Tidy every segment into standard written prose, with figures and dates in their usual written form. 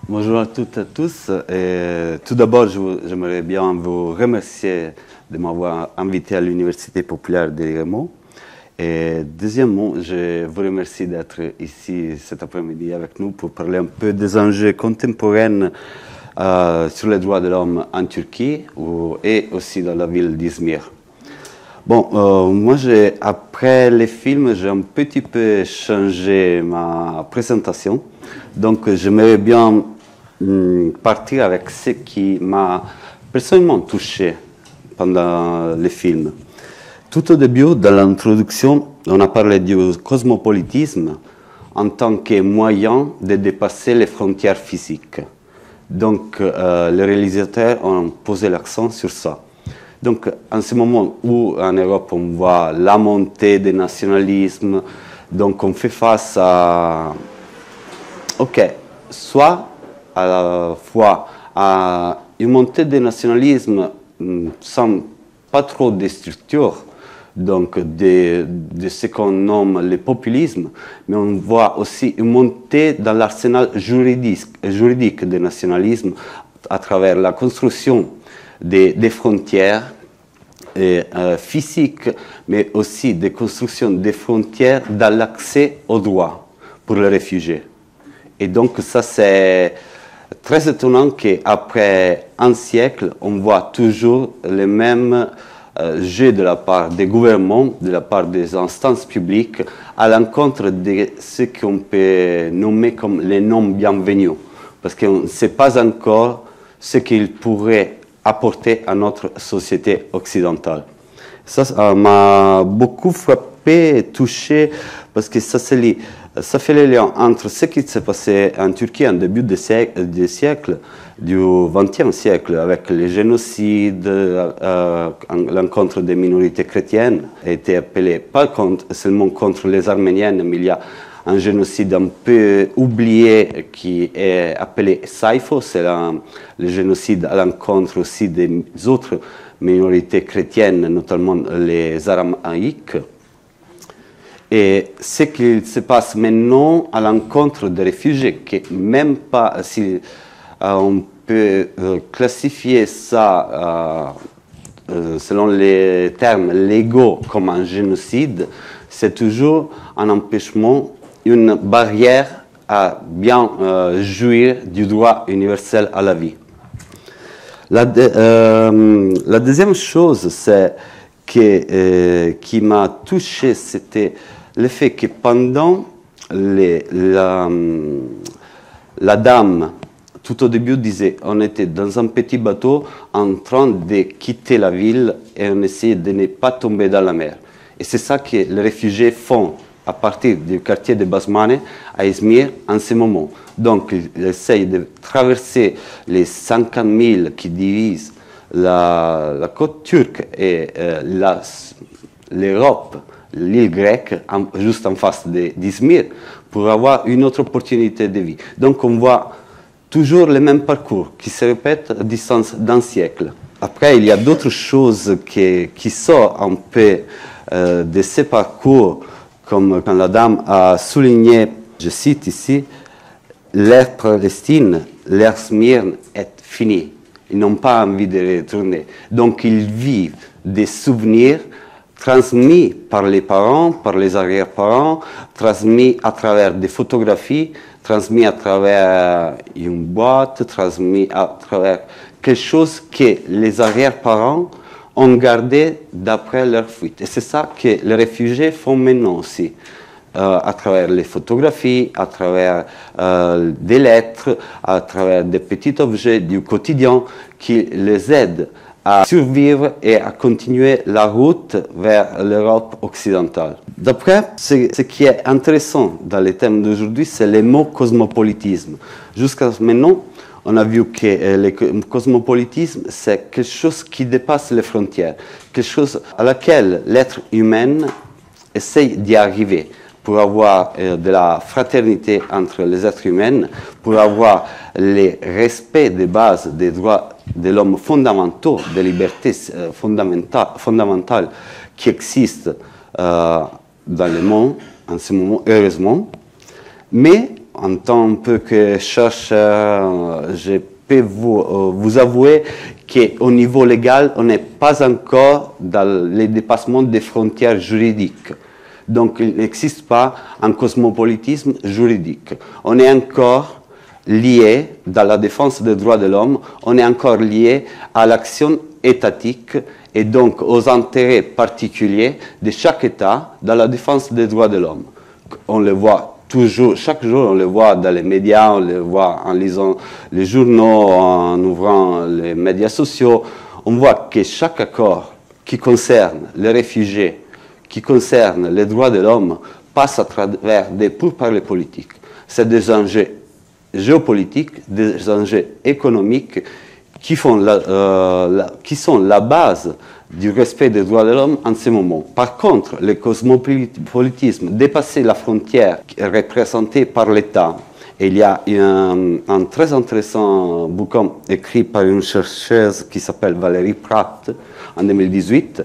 Bonjour à toutes et à tous. Tout d'abord, j'aimerais bien vous remercier de m'avoir invité à l'Université populaire de Liremont. Et deuxièmement, je vous remercie d'être ici cet après-midi avec nous pour parler un peu des enjeux contemporains sur les droits de l'homme en Turquie et aussi dans la ville d'Izmir. Bon, moi, après les films, j'ai un petit peu changé ma présentation. Donc, j'aimerais bien partir avec ce qui m'a personnellement touché pendant les films. Tout au début, dans l'introduction, on a parlé du cosmopolitisme en tant que moyen de dépasser les frontières physiques. Donc, les réalisateurs ont posé l'accent sur ça. Donc, en ce moment où en Europe on voit la montée des nationalismes, donc on fait face à, soit à la fois à une montée des nationalismes sans pas trop de structure, donc de ce qu'on nomme le populisme, mais on voit aussi une montée dans l'arsenal juridique des nationalismes à travers la construction des frontières physiques, mais aussi des constructions des frontières dans l'accès aux droits pour les réfugiés. Et donc ça c'est très étonnant qu'après un siècle, on voit toujours les mêmes jeux de la part des gouvernements, de la part des instances publiques, à l'encontre de ce qu'on peut nommer comme les non-bienvenus. Parce qu'on ne sait pas encore ce qu'ils pourraient apporter à notre société occidentale. Ça m'a beaucoup frappé et touché parce que ça fait le lien entre ce qui s'est passé en Turquie en début du siècle, du XXe siècle, avec les génocides à l'encontre des minorités chrétiennes, a été appelé pas seulement contre les Arméniennes, mais il y a un génocide un peu oublié qui est appelé Saïfo, c'est le génocide à l'encontre aussi des autres minorités chrétiennes, notamment les Aramaïques. Et ce qui se passe maintenant à l'encontre des réfugiés, qui même pas si on peut classifier ça selon les termes légaux comme un génocide, c'est toujours un empêchement, une barrière à bien jouir du droit universel à la vie. La deuxième chose qui m'a touché, c'était le fait que pendant la dame, tout au début, disait on était dans un petit bateau en train de quitter la ville et on essayait de ne pas tomber dans la mer. Et c'est ça que les réfugiés font à partir du quartier de Basmane à Izmir en ce moment. Donc, ils essayent de traverser les 50 000 qui divisent la côte turque et l'Europe, l'île grecque, juste en face d'Izmir, pour avoir une autre opportunité de vie. Donc, on voit toujours le même parcours qui se répète à distance d'un siècle. Après, il y a d'autres choses qui sortent un peu de ce parcours, comme quand la dame a souligné, je cite ici, l'ère Palestine, l'ère Smyrne est finie. Ils n'ont pas envie de retourner. Donc ils vivent des souvenirs transmis par les parents, par les arrière-parents, transmis à travers des photographies, transmis à travers une boîte, transmis à travers quelque chose que les arrière-parents ont gardé d'après leur fuite. Et c'est ça que les réfugiés font maintenant aussi, à travers les photographies, à travers des lettres, à travers des petits objets du quotidien qui les aident à survivre et à continuer la route vers l'Europe occidentale. D'après, ce qui est intéressant dans les thèmes d'aujourd'hui, c'est le mot cosmopolitisme. Jusqu'à maintenant, on a vu que le cosmopolitisme, c'est quelque chose qui dépasse les frontières, quelque chose à laquelle l'être humain essaye d'y arriver pour avoir de la fraternité entre les êtres humains, pour avoir le respect des bases des droits de l'homme fondamentaux, des libertés fondamentales qui existent dans le monde en ce moment, heureusement. Mais En tant que chercheur, je peux vous avouer qu'au niveau légal, on n'est pas encore dans les dépassements des frontières juridiques. Donc, il n'existe pas un cosmopolitisme juridique. On est encore lié, dans la défense des droits de l'homme, on est encore lié à l'action étatique et donc aux intérêts particuliers de chaque État dans la défense des droits de l'homme. On le voit toujours, chaque jour, on le voit dans les médias, on le voit en lisant les journaux, en ouvrant les médias sociaux. On voit que chaque accord qui concerne les réfugiés, qui concerne les droits de l'homme, passe à travers des pourparlers politiques. C'est des enjeux géopolitiques, des enjeux économiques qui sont la base du respect des droits de l'homme en ce moment. Par contre, le cosmopolitisme, dépasser la frontière représentée par l'État, et il y a un très intéressant bouquin écrit par une chercheuse qui s'appelle Valérie Pratt en 2018,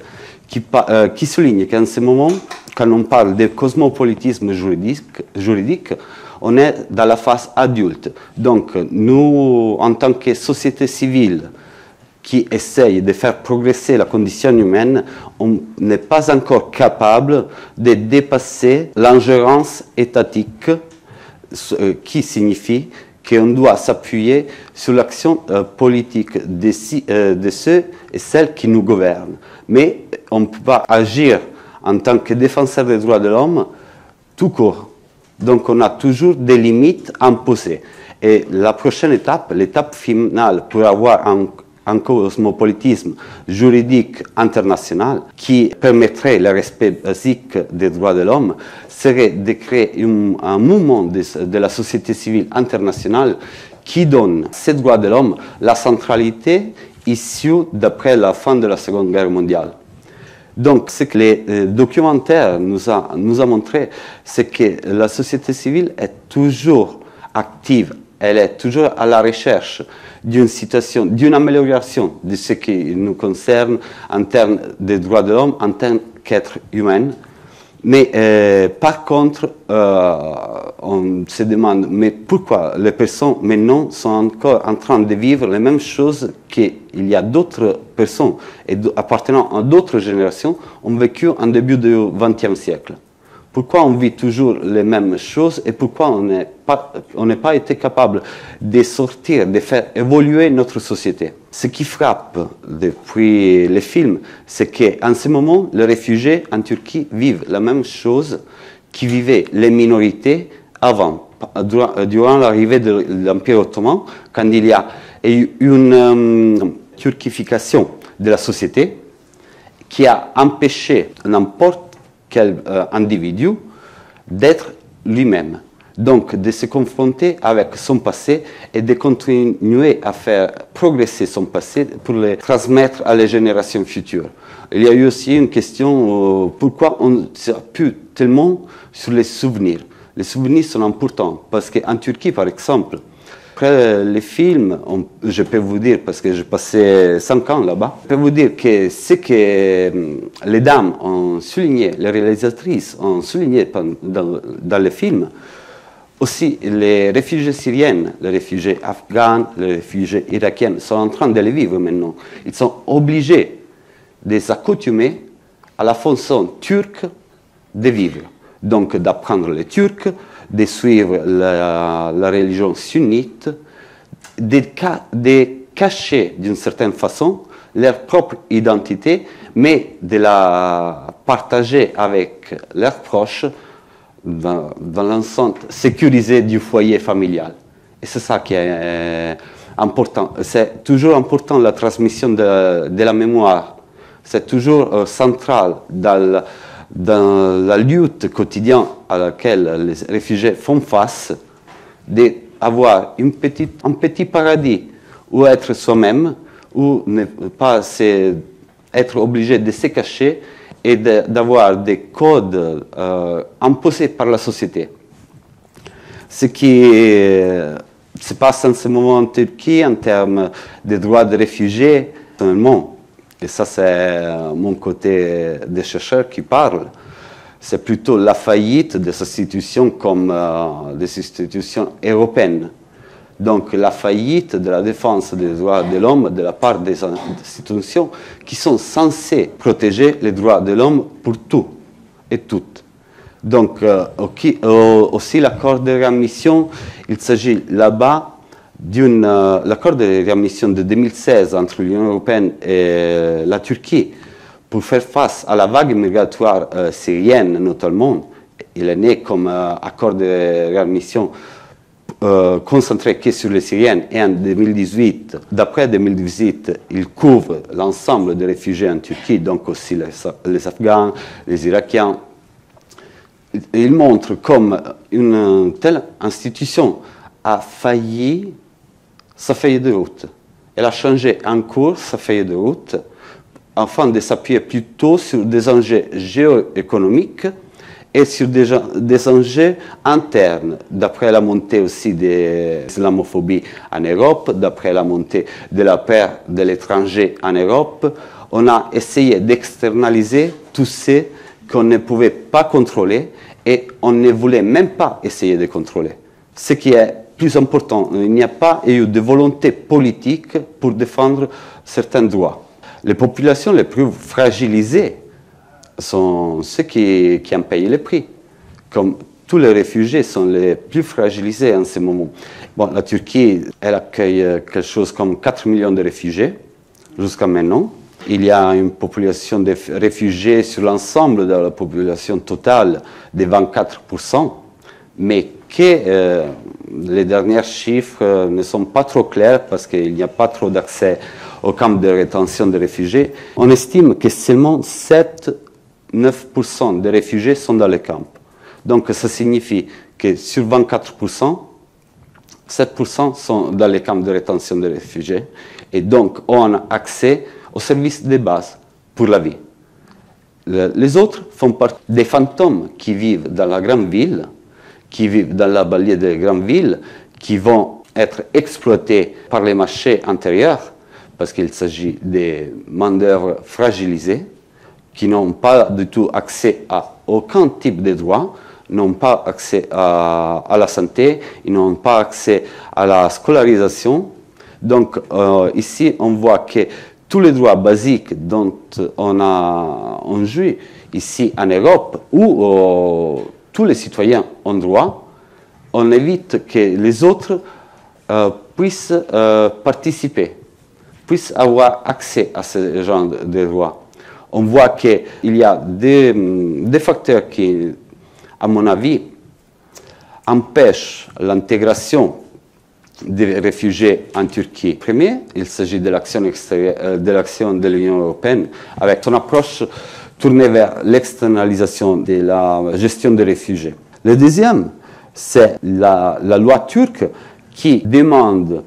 qui souligne qu'en ce moment, quand on parle de cosmopolitisme juridique, on est dans la phase adulte. Donc, nous, en tant que société civile qui essaye de faire progresser la condition humaine, on n'est pas encore capable de dépasser l'ingérence étatique, qui signifie qu'on doit s'appuyer sur l'action politique de ceux et celles qui nous gouvernent. Mais on ne peut pas agir en tant que défenseur des droits de l'homme tout court. Donc on a toujours des limites imposées. Et la prochaine étape, l'étape finale pour avoir un cosmopolitisme juridique international qui permettrait le respect basique des droits de l'homme, serait de créer un mouvement de la société civile internationale qui donne ces droits de l'homme la centralité issue d'après la fin de la Seconde Guerre mondiale. Donc, ce que les documentaires nous a montré, c'est que la société civile est toujours active, elle est toujours à la recherche d'une situation, d'une amélioration de ce qui nous concerne en termes de droits de l'homme, en tant qu'être humain. Mais par contre, on se demande, mais pourquoi les personnes maintenant sont encore en train de vivre les mêmes choses qu'il y a d'autres personnes et appartenant à d'autres générations ont vécu en début du XXe siècle? Pourquoi on vit toujours les mêmes choses et pourquoi on n'est pas été capable de sortir, de faire évoluer notre société? Ce qui frappe depuis les films, c'est qu'en ce moment, les réfugiés en Turquie vivent la même chose que vivaient les minorités avant, durant l'arrivée de l'Empire ottoman, quand il y a eu une turquification de la société qui a empêché n'importe quel individu d'être lui-même. Donc, de se confronter avec son passé et de continuer à faire progresser son passé pour le transmettre à les générations futures. Il y a eu aussi une question, pourquoi on s'appuie tellement sur les souvenirs? Les souvenirs sont importants, parce qu'en Turquie, par exemple, après les films, je peux vous dire, parce que j'ai passé 5 ans là-bas, je peux vous dire que ce que les dames ont souligné, les réalisatrices ont souligné dans les films, aussi les réfugiés syriens, les réfugiés afghans, les réfugiés irakiens sont en train de les vivre maintenant. Ils sont obligés de s'accoutumer à la façon turque de vivre. Donc d'apprendre le turc, de suivre la religion sunnite, de cacher d'une certaine façon leur propre identité, mais de la partager avec leurs proches dans l'enceinte sécurisée du foyer familial. Et c'est ça qui est important. C'est toujours important la transmission de la mémoire. C'est toujours central dans la lutte quotidienne à laquelle les réfugiés font face, d'avoir un petit paradis où être soi-même, où ne pas être obligé de se cacher et d'avoir des codes imposés par la société. Ce qui se passe en ce moment en Turquie en termes de droits de réfugiés, personnellement, et ça c'est mon côté de chercheur qui parle, c'est plutôt la faillite des institutions comme des institutions européennes. Donc la faillite de la défense des droits de l'homme de la part des institutions qui sont censées protéger les droits de l'homme pour tout et toutes. Donc aussi l'accord de réadmission, il s'agit là-bas l'accord de réadmission de 2016 entre l'Union européenne et la Turquie pour faire face à la vague migratoire syrienne notamment. Il est né comme accord de réadmission concentré que sur les Syriennes, et en 2018, d'après 2018, il couvre l'ensemble des réfugiés en Turquie, donc aussi les Afghans, les Irakiens. Il montre comme une telle institution a failli sa feuille de route. Elle a changé en cours sa feuille de route afin de s'appuyer plutôt sur des enjeux géoéconomiques et sur des enjeux internes, d'après la montée aussi de l'islamophobie en Europe, d'après la montée de la peur de l'étranger en Europe. On a essayé d'externaliser tout ce qu'on ne pouvait pas contrôler et on ne voulait même pas essayer de contrôler. Ce qui est plus important, il n'y a pas eu de volonté politique pour défendre certains droits. Les populations les plus fragilisées sont ceux qui ont payé le prix. Comme tous les réfugiés sont les plus fragilisés en ce moment. Bon, la Turquie, elle accueille quelque chose comme 4 millions de réfugiés jusqu'à maintenant. Il y a une population de réfugiés sur l'ensemble de la population totale de 24%, mais que les derniers chiffres ne sont pas trop clairs parce qu'il n'y a pas trop d'accès aux camps de rétention des réfugiés. On estime que seulement 9% des réfugiés sont dans les camps. Donc ça signifie que sur 24%, 7% sont dans les camps de rétention des réfugiés et donc ont accès aux services de base pour la vie. Les autres font partie des fantômes qui vivent dans la grande ville, qui vivent dans la banlieue des grandes villes, qui vont être exploités par les marchés intérieurs parce qu'il s'agit des main-d'œuvre fragilisés, qui n'ont pas du tout accès à aucun type de droit, n'ont pas accès à la santé, ils n'ont pas accès à la scolarisation. Donc ici, on voit que tous les droits basiques dont on jouit ici en Europe, où tous les citoyens ont droit, on évite que les autres puissent participer, puissent avoir accès à ce genre de droits. On voit qu'il y a des facteurs qui, à mon avis, empêchent l'intégration des réfugiés en Turquie. Premier, il s'agit de l'action de l'Union européenne avec son approche tournée vers l'externalisation de la gestion des réfugiés. Le deuxième, c'est la loi turque qui demande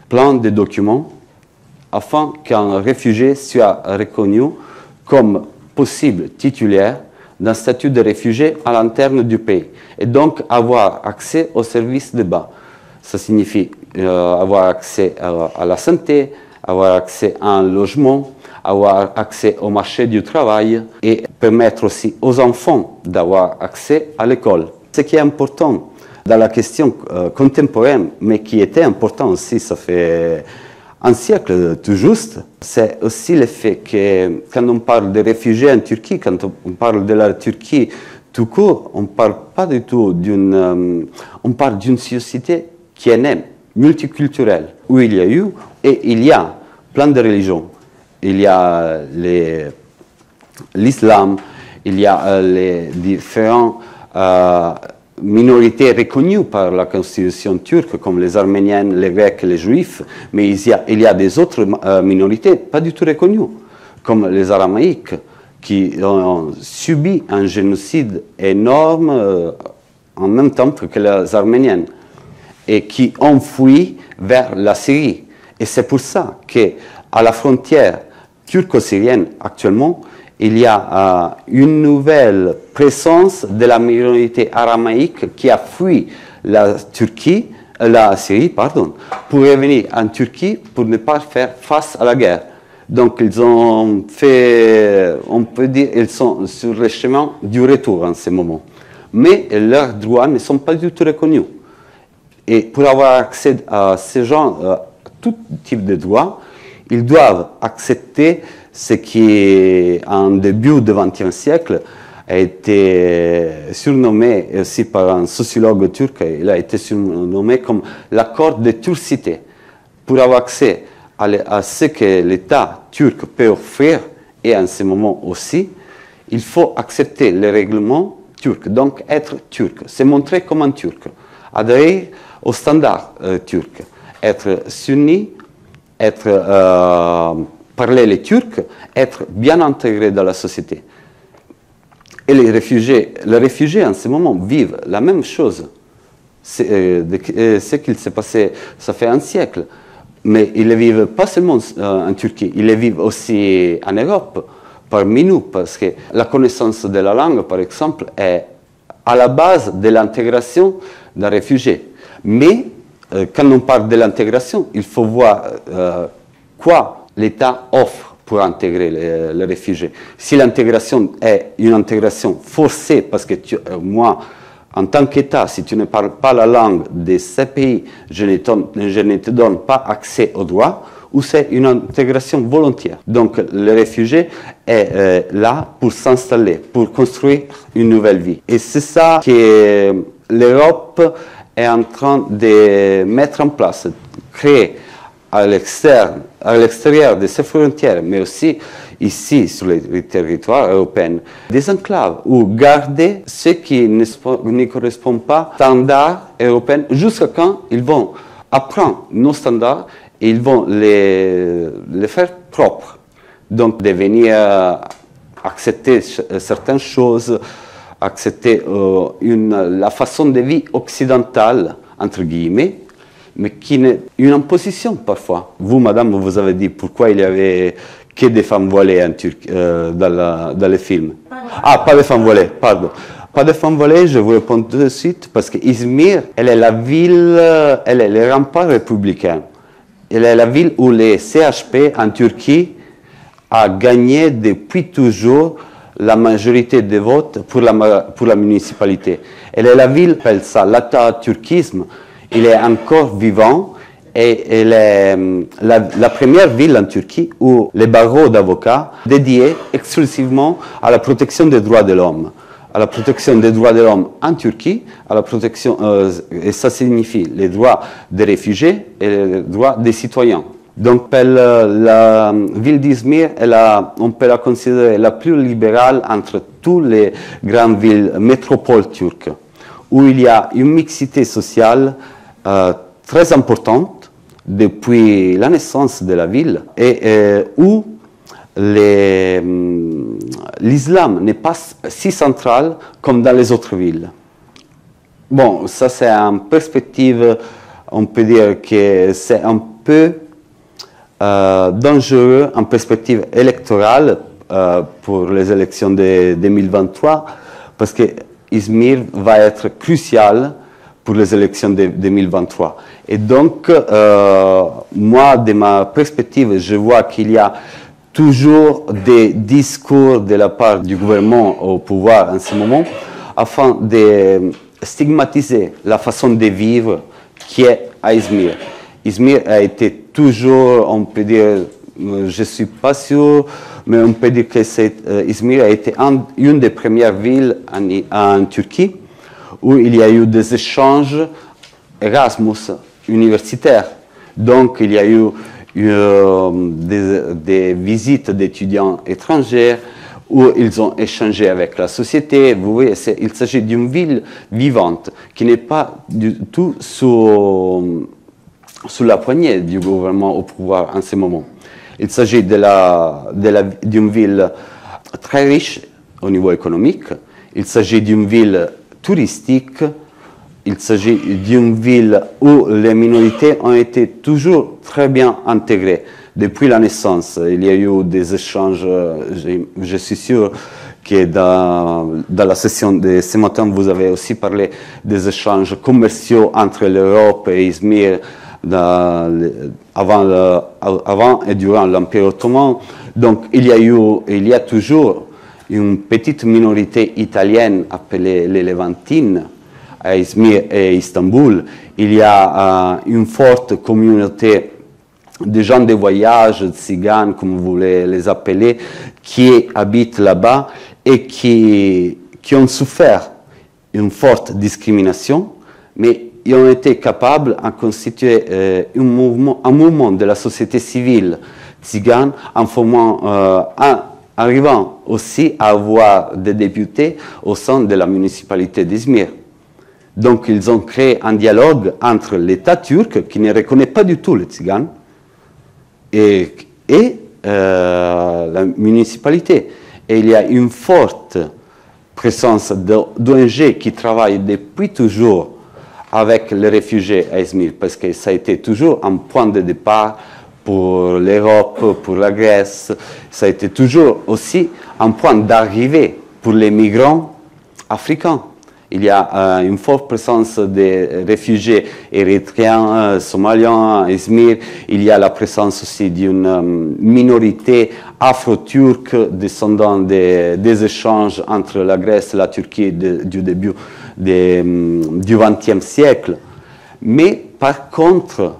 plein de documents afin qu'un réfugié soit reconnu comme possible titulaire d'un statut de réfugié à l'interne du pays et donc avoir accès aux services de base. Ça signifie avoir accès à la santé, avoir accès à un logement, avoir accès au marché du travail et permettre aussi aux enfants d'avoir accès à l'école. Ce qui est important dans la question contemporaine, mais qui était important aussi, ça fait un siècle tout juste, c'est aussi le fait que quand on parle des réfugiés en Turquie, quand on parle de la Turquie tout court, on ne parle pas du tout on parle d'une société qui est née, multiculturelle, où il y a eu et il y a plein de religions. Il y a l'islam, il y a les différents minorités reconnues par la constitution turque, comme les Arméniens, les Grecs, les Juifs, mais il y a des autres minorités pas du tout reconnues, comme les Aramaïques, qui ont subi un génocide énorme en même temps que les Arméniens, et qui ont fui vers la Syrie. Et c'est pour ça qu'à la frontière turco-syrienne, actuellement, il y a une nouvelle présence de la minorité aramaïque qui a fui la Syrie, pour revenir en Turquie pour ne pas faire face à la guerre. Donc ils ont fait, on peut dire, ils sont sur le chemin du retour en ce moment. Mais leurs droits ne sont pas du tout reconnus. Et pour avoir accès à ces gens, à tout type de droits, ils doivent accepter ce qui, en début du XXe siècle, a été surnommé aussi par un sociologue turc, il a été surnommé comme l'accord de turcité. Pour avoir accès à ce que l'État turc peut offrir, et en ce moment aussi, il faut accepter les règlements turcs, donc être turc, se montrer comme un turc, adhérer aux standards turcs, être sunni, parler les turcs, être bien intégré dans la société. Et les réfugiés en ce moment vivent la même chose. Ce qu'il s'est passé, ça fait un siècle. Mais ils ne vivent pas seulement en Turquie, ils vivent aussi en Europe, parmi nous, parce que la connaissance de la langue, par exemple, est à la base de l'intégration d'un réfugié. Mais quand on parle de l'intégration, il faut voir quoi l'État offre pour intégrer les réfugiés. Si l'intégration est une intégration forcée, parce que moi, en tant qu'État, si tu ne parles pas la langue de ces pays, je ne te donne pas accès aux droits, ou c'est une intégration volontaire. Donc le réfugié est là pour s'installer, pour construire une nouvelle vie. Et c'est ça que l'Europe est en train de mettre en place, créer à l'extérieur de ses frontières, mais aussi ici sur les territoires européens, des enclaves où garder ce qui ne correspond pas aux standards européens jusqu'à quand ils vont apprendre nos standards et ils vont les faire propres. Donc de venir accepter certaines choses, accepter la façon de vie occidentale, entre guillemets, mais qui est une imposition parfois. Vous, madame, vous avez dit pourquoi il y avait que des femmes voilées en Turquie, dans les films. Ah, pas de femmes voilées, pardon. Pas de femmes voilées, je vous réponds tout de suite, parce que Izmir, elle est la ville, elle est le rempart républicain. Elle est la ville où les CHP en Turquie a gagné depuis toujours la majorité des votes pour la municipalité. Elle est la ville, on appelle ça l'Atatürkisme. Il est encore vivant et elle est la première ville en Turquie où les barreaux d'avocats dédiés exclusivement à la protection des droits de l'homme. À la protection des droits de l'homme en Turquie, à la protection, et ça signifie les droits des réfugiés et les droits des citoyens. Donc la ville d'Izmir, on peut la considérer la plus libérale entre toutes les grandes villes, métropoles turques, où il y a une mixité sociale très importante depuis la naissance de la ville et où l'islam n'est pas si central comme dans les autres villes. Bon, ça c'est en perspective, on peut dire que c'est un peu dangereux en perspective électorale pour les élections de 2023 parce que Izmir va être crucial pour les élections de 2023. Et donc, moi, de ma perspective, je vois qu'il y a toujours des discours de la part du gouvernement au pouvoir en ce moment afin de stigmatiser la façon de vivre qui est à Izmir. Izmir a été toujours, on peut dire, je ne suis pas sûr, mais on peut dire que Izmir a été une des premières villes en Turquie où il y a eu des échanges Erasmus universitaires. Donc il y a eu des visites d'étudiants étrangers où ils ont échangé avec la société. Vous voyez, il s'agit d'une ville vivante qui n'est pas du tout sous la poignée du gouvernement au pouvoir en ce moment. Il s'agit d'une ville très riche au niveau économique. Il s'agit d'une ville touristique. Il s'agit d'une ville où les minorités ont été toujours très bien intégrées depuis la naissance. Il y a eu des échanges, je suis sûr que dans la session de ce matin, vous avez aussi parlé des échanges commerciaux entre l'Europe et Izmir avant et durant l'Empire ottoman. Donc il y a toujours une petite minorité italienne appelée les Levantines à Izmir et Istanbul. Il y a une forte communauté de gens de voyage, de tziganes, comme vous voulez les appeler, qui habitent là-bas et qui ont souffert une forte discrimination, mais ils ont été capables de constituer un mouvement de la société civile tzigane arrivant aussi à avoir des députés au sein de la municipalité d'Izmir. Donc ils ont créé un dialogue entre l'État turc, qui ne reconnaît pas du tout les tziganes, et la municipalité. Et il y a une forte présence d'ONG qui travaillent depuis toujours avec les réfugiés à Izmir, parce que ça a été toujours un point de départ pour l'Europe, pour la Grèce. Ça a été toujours aussi un point d'arrivée pour les migrants africains. Il y a une forte présence des réfugiés érythréens, somaliens à Izmir. Il y a la présence aussi d'une minorité afro-turque descendant des échanges entre la Grèce et la Turquie du début du XXe siècle. Mais par contre,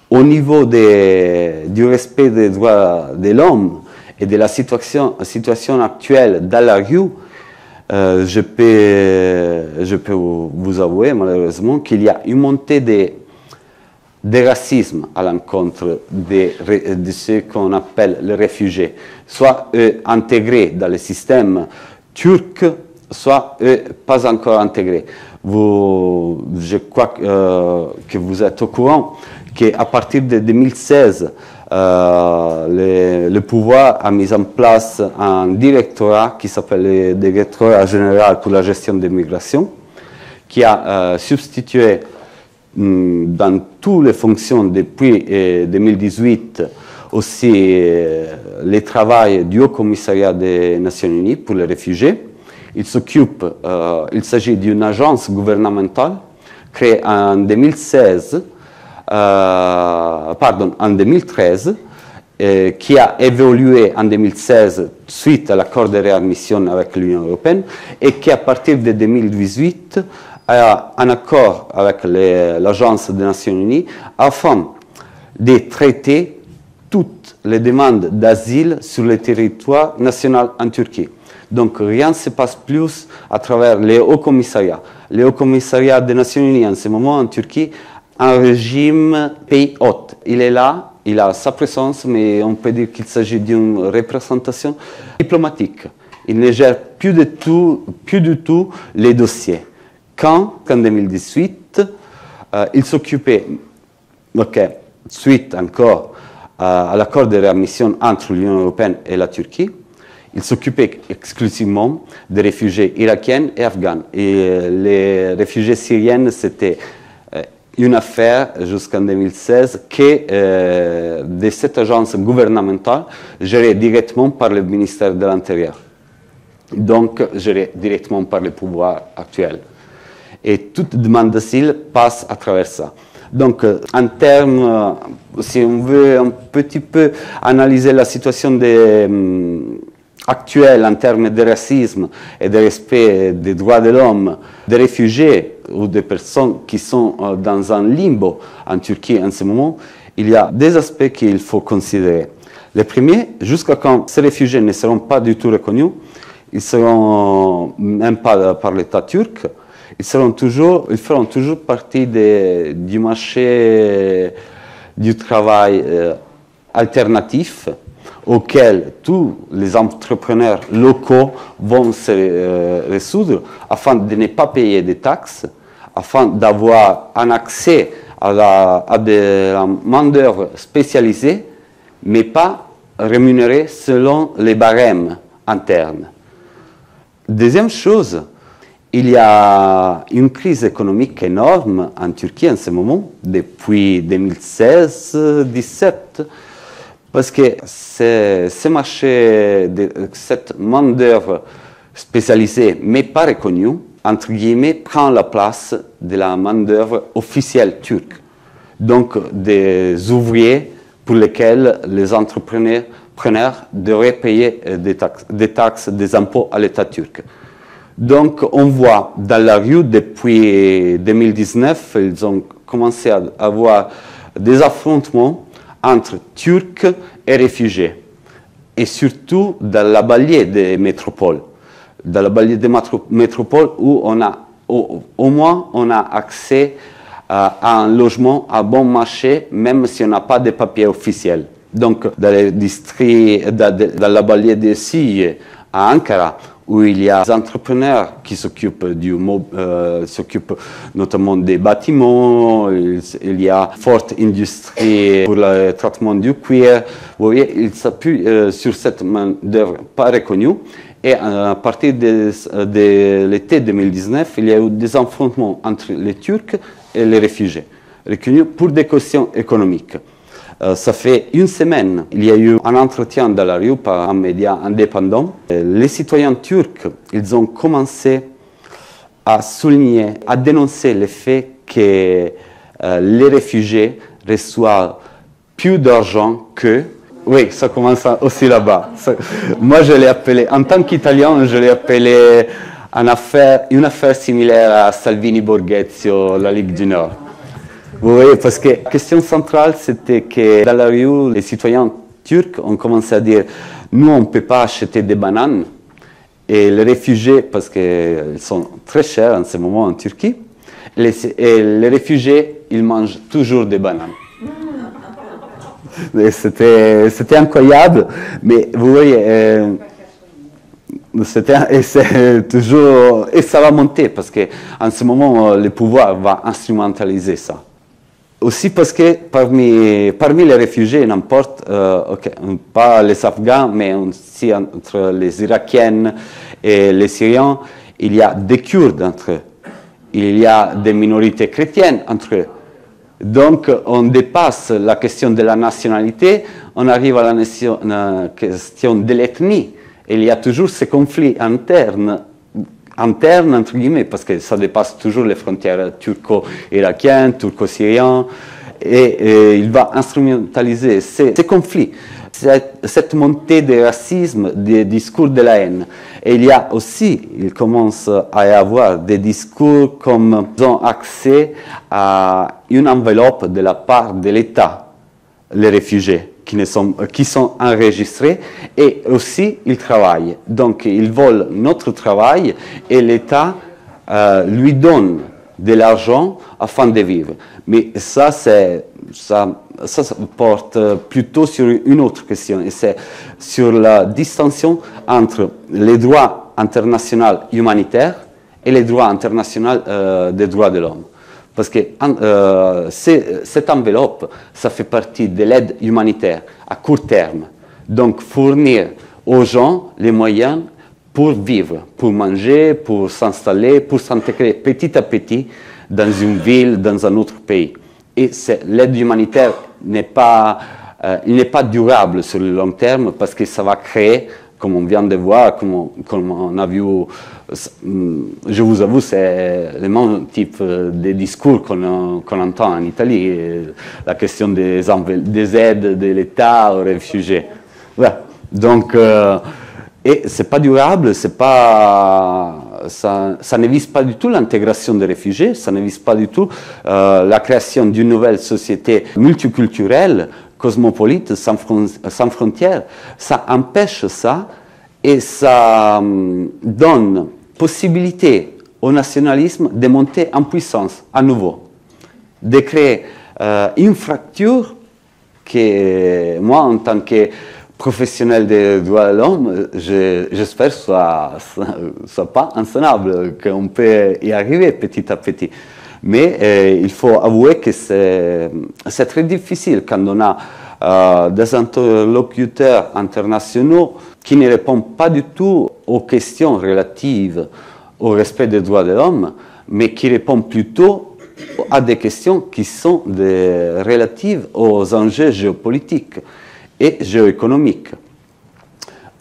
au niveau du respect des droits de l'homme et de la situation actuelle dans la rue, je peux vous avouer malheureusement qu'il y a une montée de racisme à l'encontre de ce qu'on appelle les réfugiés, soit intégrés dans le système turc, soit pas encore intégrés. Je crois que vous êtes au courant qu'à partir de 2016, le pouvoir a mis en place un directorat qui s'appelle le Directorat général pour la gestion des migrations, qui a substitué dans toutes les fonctions depuis 2018 aussi le travail du Haut Commissariat des Nations Unies pour les réfugiés. Il s'agit d'une agence gouvernementale créée en 2013, qui a évolué en 2016 suite à l'accord de réadmission avec l'Union européenne et qui, à partir de 2018, a un accord avec l'Agence des Nations Unies afin de traiter toutes les demandes d'asile sur le territoire national en Turquie. Donc rien ne se passe plus à travers les hauts commissariats. Le Haut Commissariat des Nations Unies en ce moment en Turquie un régime pays hôte. Il est là, il a sa présence, mais on peut dire qu'il s'agit d'une représentation diplomatique. Il ne gère plus du tout les dossiers. Qu'en 2018, il s'occupait, suite encore à l'accord de réadmission entre l'Union européenne et la Turquie, il s'occupait exclusivement des réfugiés irakiens et afghans. Et les réfugiés syriens, c'était une affaire jusqu'en 2016 de cette agence gouvernementale gérée directement par le ministère de l'Intérieur, donc gérée directement par le pouvoir actuel. Et toute demande d'asile passe à travers ça. Donc, en termes, si on veut un petit peu analyser la situation actuelle en termes de racisme et de respect des droits de l'homme, des réfugiés ou des personnes qui sont dans un limbo en Turquie en ce moment, il y a des aspects qu'il faut considérer. Le premier, jusqu'à quand ces réfugiés ne seront pas du tout reconnus, ils ne seront même pas par l'État turc, ils feront toujours partie du marché du travail alternatif auquel tous les entrepreneurs locaux vont se résoudre afin de ne pas payer des taxes, afin d'avoir un accès à de la main-d'œuvre spécialisée, mais pas rémunérée selon les barèmes internes. Deuxième chose, il y a une crise économique énorme en Turquie en ce moment, depuis 2016-2017, parce que ce marché, cette main-d'œuvre spécialisée, mais pas reconnue, entre guillemets, prend la place de la main-d'œuvre officielle turque. donc des ouvriers pour lesquels les entrepreneurs devraient payer des taxes, des impôts à l'État turc. Donc on voit dans la rue depuis 2019, ils ont commencé à avoir des affrontements entre Turcs et réfugiés. Et surtout dans la banlieue des métropoles. Dans la banlieue des métropoles où on a, au moins on a accès à un logement à bon marché, même si on n'a pas de papiers officiels. Donc dans les districts, dans la banlieue de Sille, à Ankara, où il y a des entrepreneurs qui s'occupent notamment des bâtiments, il y a forte industrie pour le traitement du cuir. Vous voyez, ils s'appuient sur cette main-d'œuvre pas reconnue. Et à partir de l'été 2019, il y a eu des affrontements entre les Turcs et les réfugiés, reconnus pour des questions économiques. Ça fait une semaine, il y a eu un entretien dans la rue par un média indépendant. Les citoyens turcs, ils ont commencé à souligner, à dénoncer le fait que les réfugiés reçoivent plus d'argent que... Oui, ça commence aussi là-bas. Moi, je l'ai appelé, en tant qu'Italien, je l'ai appelé une affaire similaire à Salvini-Borghezio, la Ligue du Nord. Vous voyez, parce que la question centrale, c'était que dans la rue, les citoyens turcs ont commencé à dire « Nous, on ne peut pas acheter des bananes. » Et les réfugiés, parce qu'ils sont très chers en ce moment en Turquie, et les réfugiés, ils mangent toujours des bananes. C'était incroyable, mais vous voyez, et ça va monter, parce qu'en ce moment, le pouvoir va instrumentaliser ça. Aussi parce que parmi les réfugiés, n'importe, pas les Afghans, mais aussi entre les Irakiennes et les Syriens, il y a des Kurdes entre eux. Il y a des minorités chrétiennes entre eux. Donc, on dépasse la question de la nationalité, on arrive à la question de l'ethnie. Il y a toujours ces conflits internes, entre guillemets, parce que ça dépasse toujours les frontières turco-irakiennes, turco-syriennes, et il va instrumentaliser ces conflits, cette montée du racisme, des discours de la haine. Et il commence à y avoir des discours comme ils ont accès à une enveloppe de la part de l'État, les réfugiés qui sont enregistrés, et aussi ils travaillent. Donc ils volent notre travail et l'État lui donne de l'argent afin de vivre. Mais ça porte plutôt sur une autre question, et c'est sur la distinction entre les droits internationaux humanitaires et les droits internationaux des droits de l'homme. Parce que cette enveloppe, ça fait partie de l'aide humanitaire à court terme. Donc fournir aux gens les moyens pour vivre, pour manger, pour s'installer, pour s'intégrer petit à petit dans une ville, dans un autre pays. Et l'aide humanitaire n'est pas durable sur le long terme, parce que ça va créer, comme on vient de voir, comme on a vu, je vous avoue, c'est le même type de discours qu'on entend en Italie, la question des aides de l'État aux réfugiés. Voilà. Donc, et ce n'est pas durable, ça ne vise pas du tout l'intégration des réfugiés, ça ne vise pas du tout la création d'une nouvelle société multiculturelle, cosmopolite, sans frontières. Ça empêche ça, et ça donne possibilité au nationalisme de monter en puissance à nouveau, de créer une fracture que moi, en tant que professionnel des droits de l'homme, j'espère soit pas insoutenable, qu'on peut y arriver petit à petit. Mais il faut avouer que c'est très difficile quand on a des interlocuteurs internationaux qui ne répondent pas du tout aux questions relatives au respect des droits de l'homme, mais qui répondent plutôt à des questions qui sont relatives aux enjeux géopolitiques et géoéconomiques.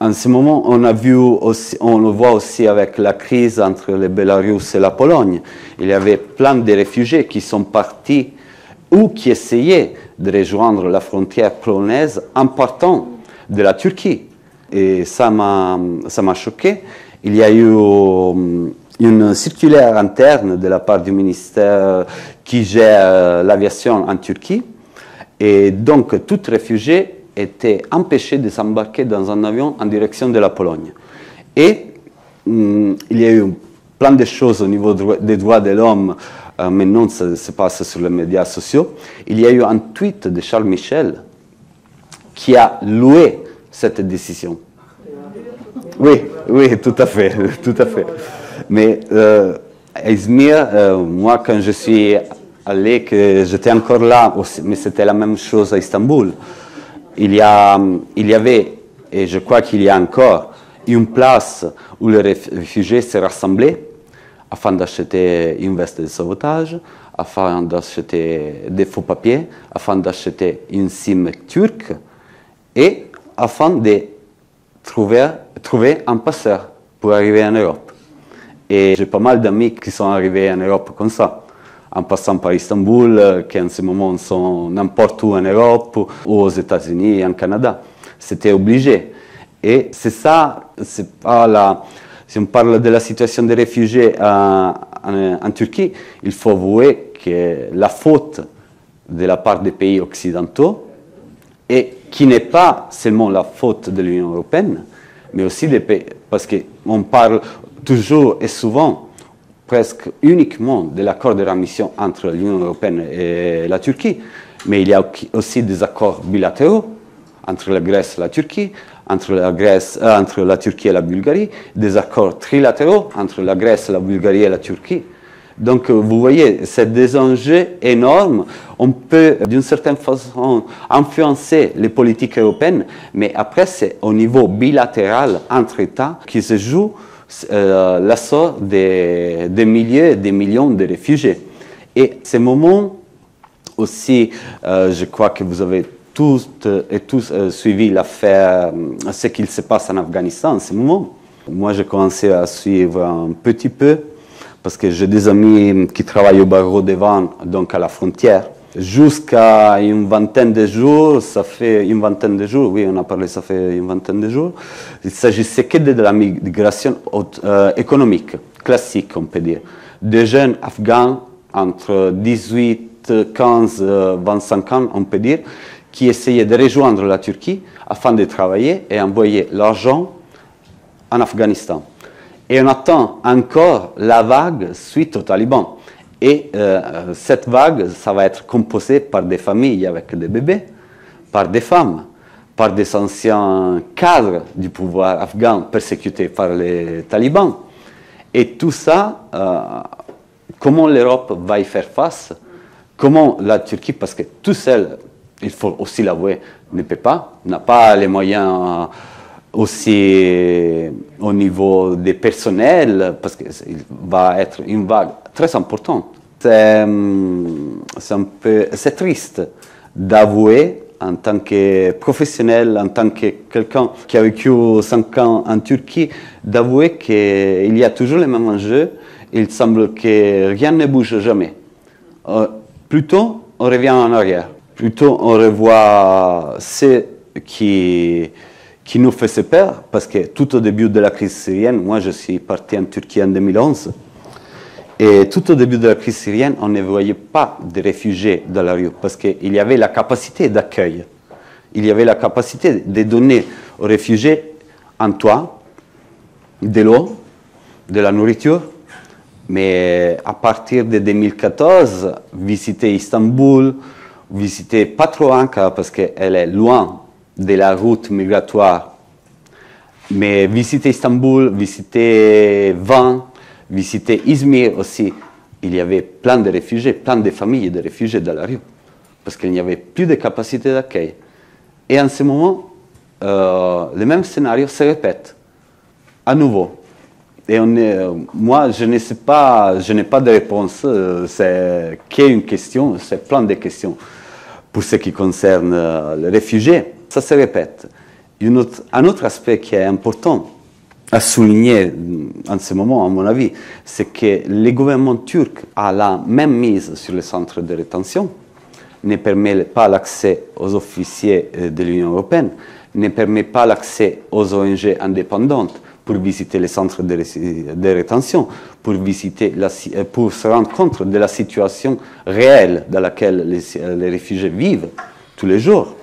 En ce moment, on le voit aussi avec la crise entre le Bélarus et la Pologne. Il y avait plein de réfugiés qui sont partis ou qui essayaient de rejoindre la frontière polonaise en partant de la Turquie. Et ça m'a choqué. Il y a eu une circulaire interne de la part du ministère qui gère l'aviation en Turquie. Et donc, tout réfugié était empêché de s'embarquer dans un avion en direction de la Pologne. Et il y a eu plein de choses au niveau des droits de l'homme. Maintenant, ça se passe sur les médias sociaux. Il y a eu un tweet de Charles Michel qui a loué cette décision. Oui, oui, tout à fait, tout à fait. Mais à Izmir, moi, quand je suis allé, j'étais encore là, aussi, mais c'était la même chose à Istanbul. Il y avait, et je crois qu'il y a encore, une place où les réfugiés se rassemblaient afin d'acheter une veste de sauvetage, afin d'acheter des faux papiers, afin d'acheter une SIM turque et afin de trouver un passeur pour arriver en Europe. Et j'ai pas mal d'amis qui sont arrivés en Europe comme ça, en passant par Istanbul, qui en ce moment sont n'importe où en Europe, ou aux États-Unis et en Canada. C'était obligé. Et c'est ça, c'est pas la... Si on parle de la situation des réfugiés en Turquie, il faut avouer que la faute de la part des pays occidentaux, et qui n'est pas seulement la faute de l'Union européenne, mais aussi des pays, parce qu'on parle toujours et souvent, presque uniquement de l'accord de réadmission entre l'Union européenne et la Turquie, mais il y a aussi des accords bilatéraux entre la Grèce et la Turquie, entre la Turquie et la Bulgarie, des accords trilatéraux entre la Grèce, la Bulgarie et la Turquie. Donc, vous voyez, c'est des enjeux énormes. On peut, d'une certaine façon, influencer les politiques européennes, mais après, c'est au niveau bilatéral entre États qui se joue l'assort des milliers et des millions de réfugiés. Et ces moments aussi, je crois que vous avez tous et tous suivi l'affaire, ce qu'il se passe en Afghanistan en ce moment. Moi, j'ai commencé à suivre un petit peu, parce que j'ai des amis qui travaillent au barreau des vents, donc à la frontière. Jusqu'à une vingtaine de jours, oui, on a parlé, ça fait une vingtaine de jours, il s'agissait que de la migration économique, classique, on peut dire. Des jeunes Afghans entre 18, 15, 25 ans, on peut dire, qui essayaient de rejoindre la Turquie afin de travailler et envoyer l'argent en Afghanistan. Et on attend encore la vague suite aux talibans. Et cette vague, ça va être composée par des familles avec des bébés, par des femmes, par des anciens cadres du pouvoir afghan persécutés par les talibans. Et tout ça, comment l'Europe va y faire face? Comment la Turquie, parce que tout seul, il faut aussi l'avouer, ne peut pas, n'a pas les moyens aussi au niveau des personnels, parce qu'il va être une vague très importante. C'est triste d'avouer en tant que professionnel, en tant que quelqu'un qui a vécu 5 ans en Turquie, d'avouer qu'il y a toujours les mêmes enjeux. Il semble que rien ne bouge jamais. Plutôt, on revient en arrière. Plutôt, on revoit ce qui nous faisait peur, parce que tout au début de la crise syrienne, moi je suis parti en Turquie en 2011, et tout au début de la crise syrienne, on ne voyait pas de réfugiés dans la rue, parce qu'il y avait la capacité d'accueil. Il y avait la capacité de donner aux réfugiés un toit, de l'eau, de la nourriture. Mais à partir de 2014, visiter Istanbul, visiter pas trop Ankara, parce qu'elle est loin de la route migratoire, mais visiter Istanbul, visiter Van, visiter Izmir aussi, il y avait plein de réfugiés, plein de familles de réfugiés dans la rue, parce qu'il n'y avait plus de capacité d'accueil. Et en ce moment, le même scénario se répète, à nouveau. Et moi, je ne sais pas, je n'ai pas de réponse, c'est qu'une question, c'est plein de questions pour ce qui concerne les réfugiés. Ça se répète. Un autre aspect qui est important à souligner en ce moment, à mon avis, c'est que le gouvernement turc a la même mise sur les centres de rétention ne permet pas l'accès aux officiers de l'Union européenne, ne permet pas l'accès aux ONG indépendantes pour visiter les centres de rétention, pour se rendre compte de la situation réelle dans laquelle les réfugiés vivent tous les jours.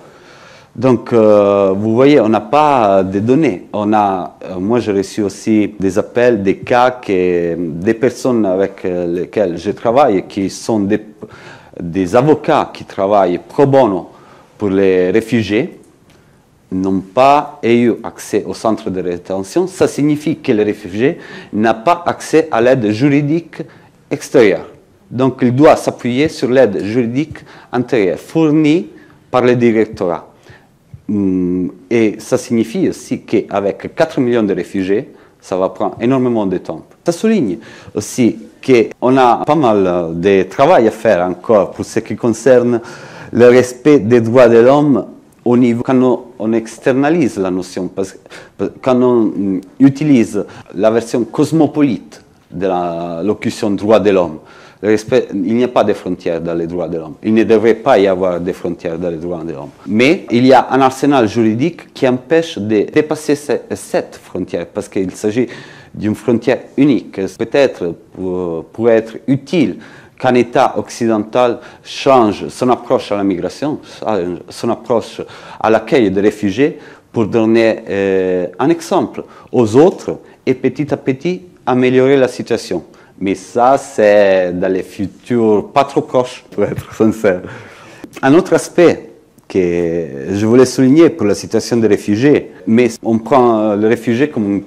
Donc, vous voyez, on n'a pas de données. Moi, j'ai reçu aussi des appels, des cas, des personnes avec lesquelles je travaille, qui sont des avocats qui travaillent pro bono pour les réfugiés, n'ont pas eu accès au centre de rétention. Ça signifie que les réfugiés n'ont pas accès à l'aide juridique extérieure. Donc, il doit s'appuyer sur l'aide juridique intérieure, fournie par le directorat. Et ça signifie aussi qu'avec 4 millions de réfugiés, ça va prendre énormément de temps. Ça souligne aussi qu'on a pas mal de travail à faire encore pour ce qui concerne le respect des droits de l'homme au niveau quand on externalise la notion, parce que quand on utilise la version cosmopolite de la locution droits de l'homme, il n'y a pas de frontières dans les droits de l'homme. Il ne devrait pas y avoir de frontières dans les droits de l'homme. Mais il y a un arsenal juridique qui empêche de dépasser cette frontière, parce qu'il s'agit d'une frontière unique. Peut-être pour être utile qu'un État occidental change son approche à la migration, son approche à l'accueil des réfugiés, pour donner un exemple aux autres et petit à petit améliorer la situation. Mais ça, c'est dans les futurs pas trop proches, pour être sincère. Un autre aspect que je voulais souligner pour la situation des réfugiés, mais on prend les réfugiés comme une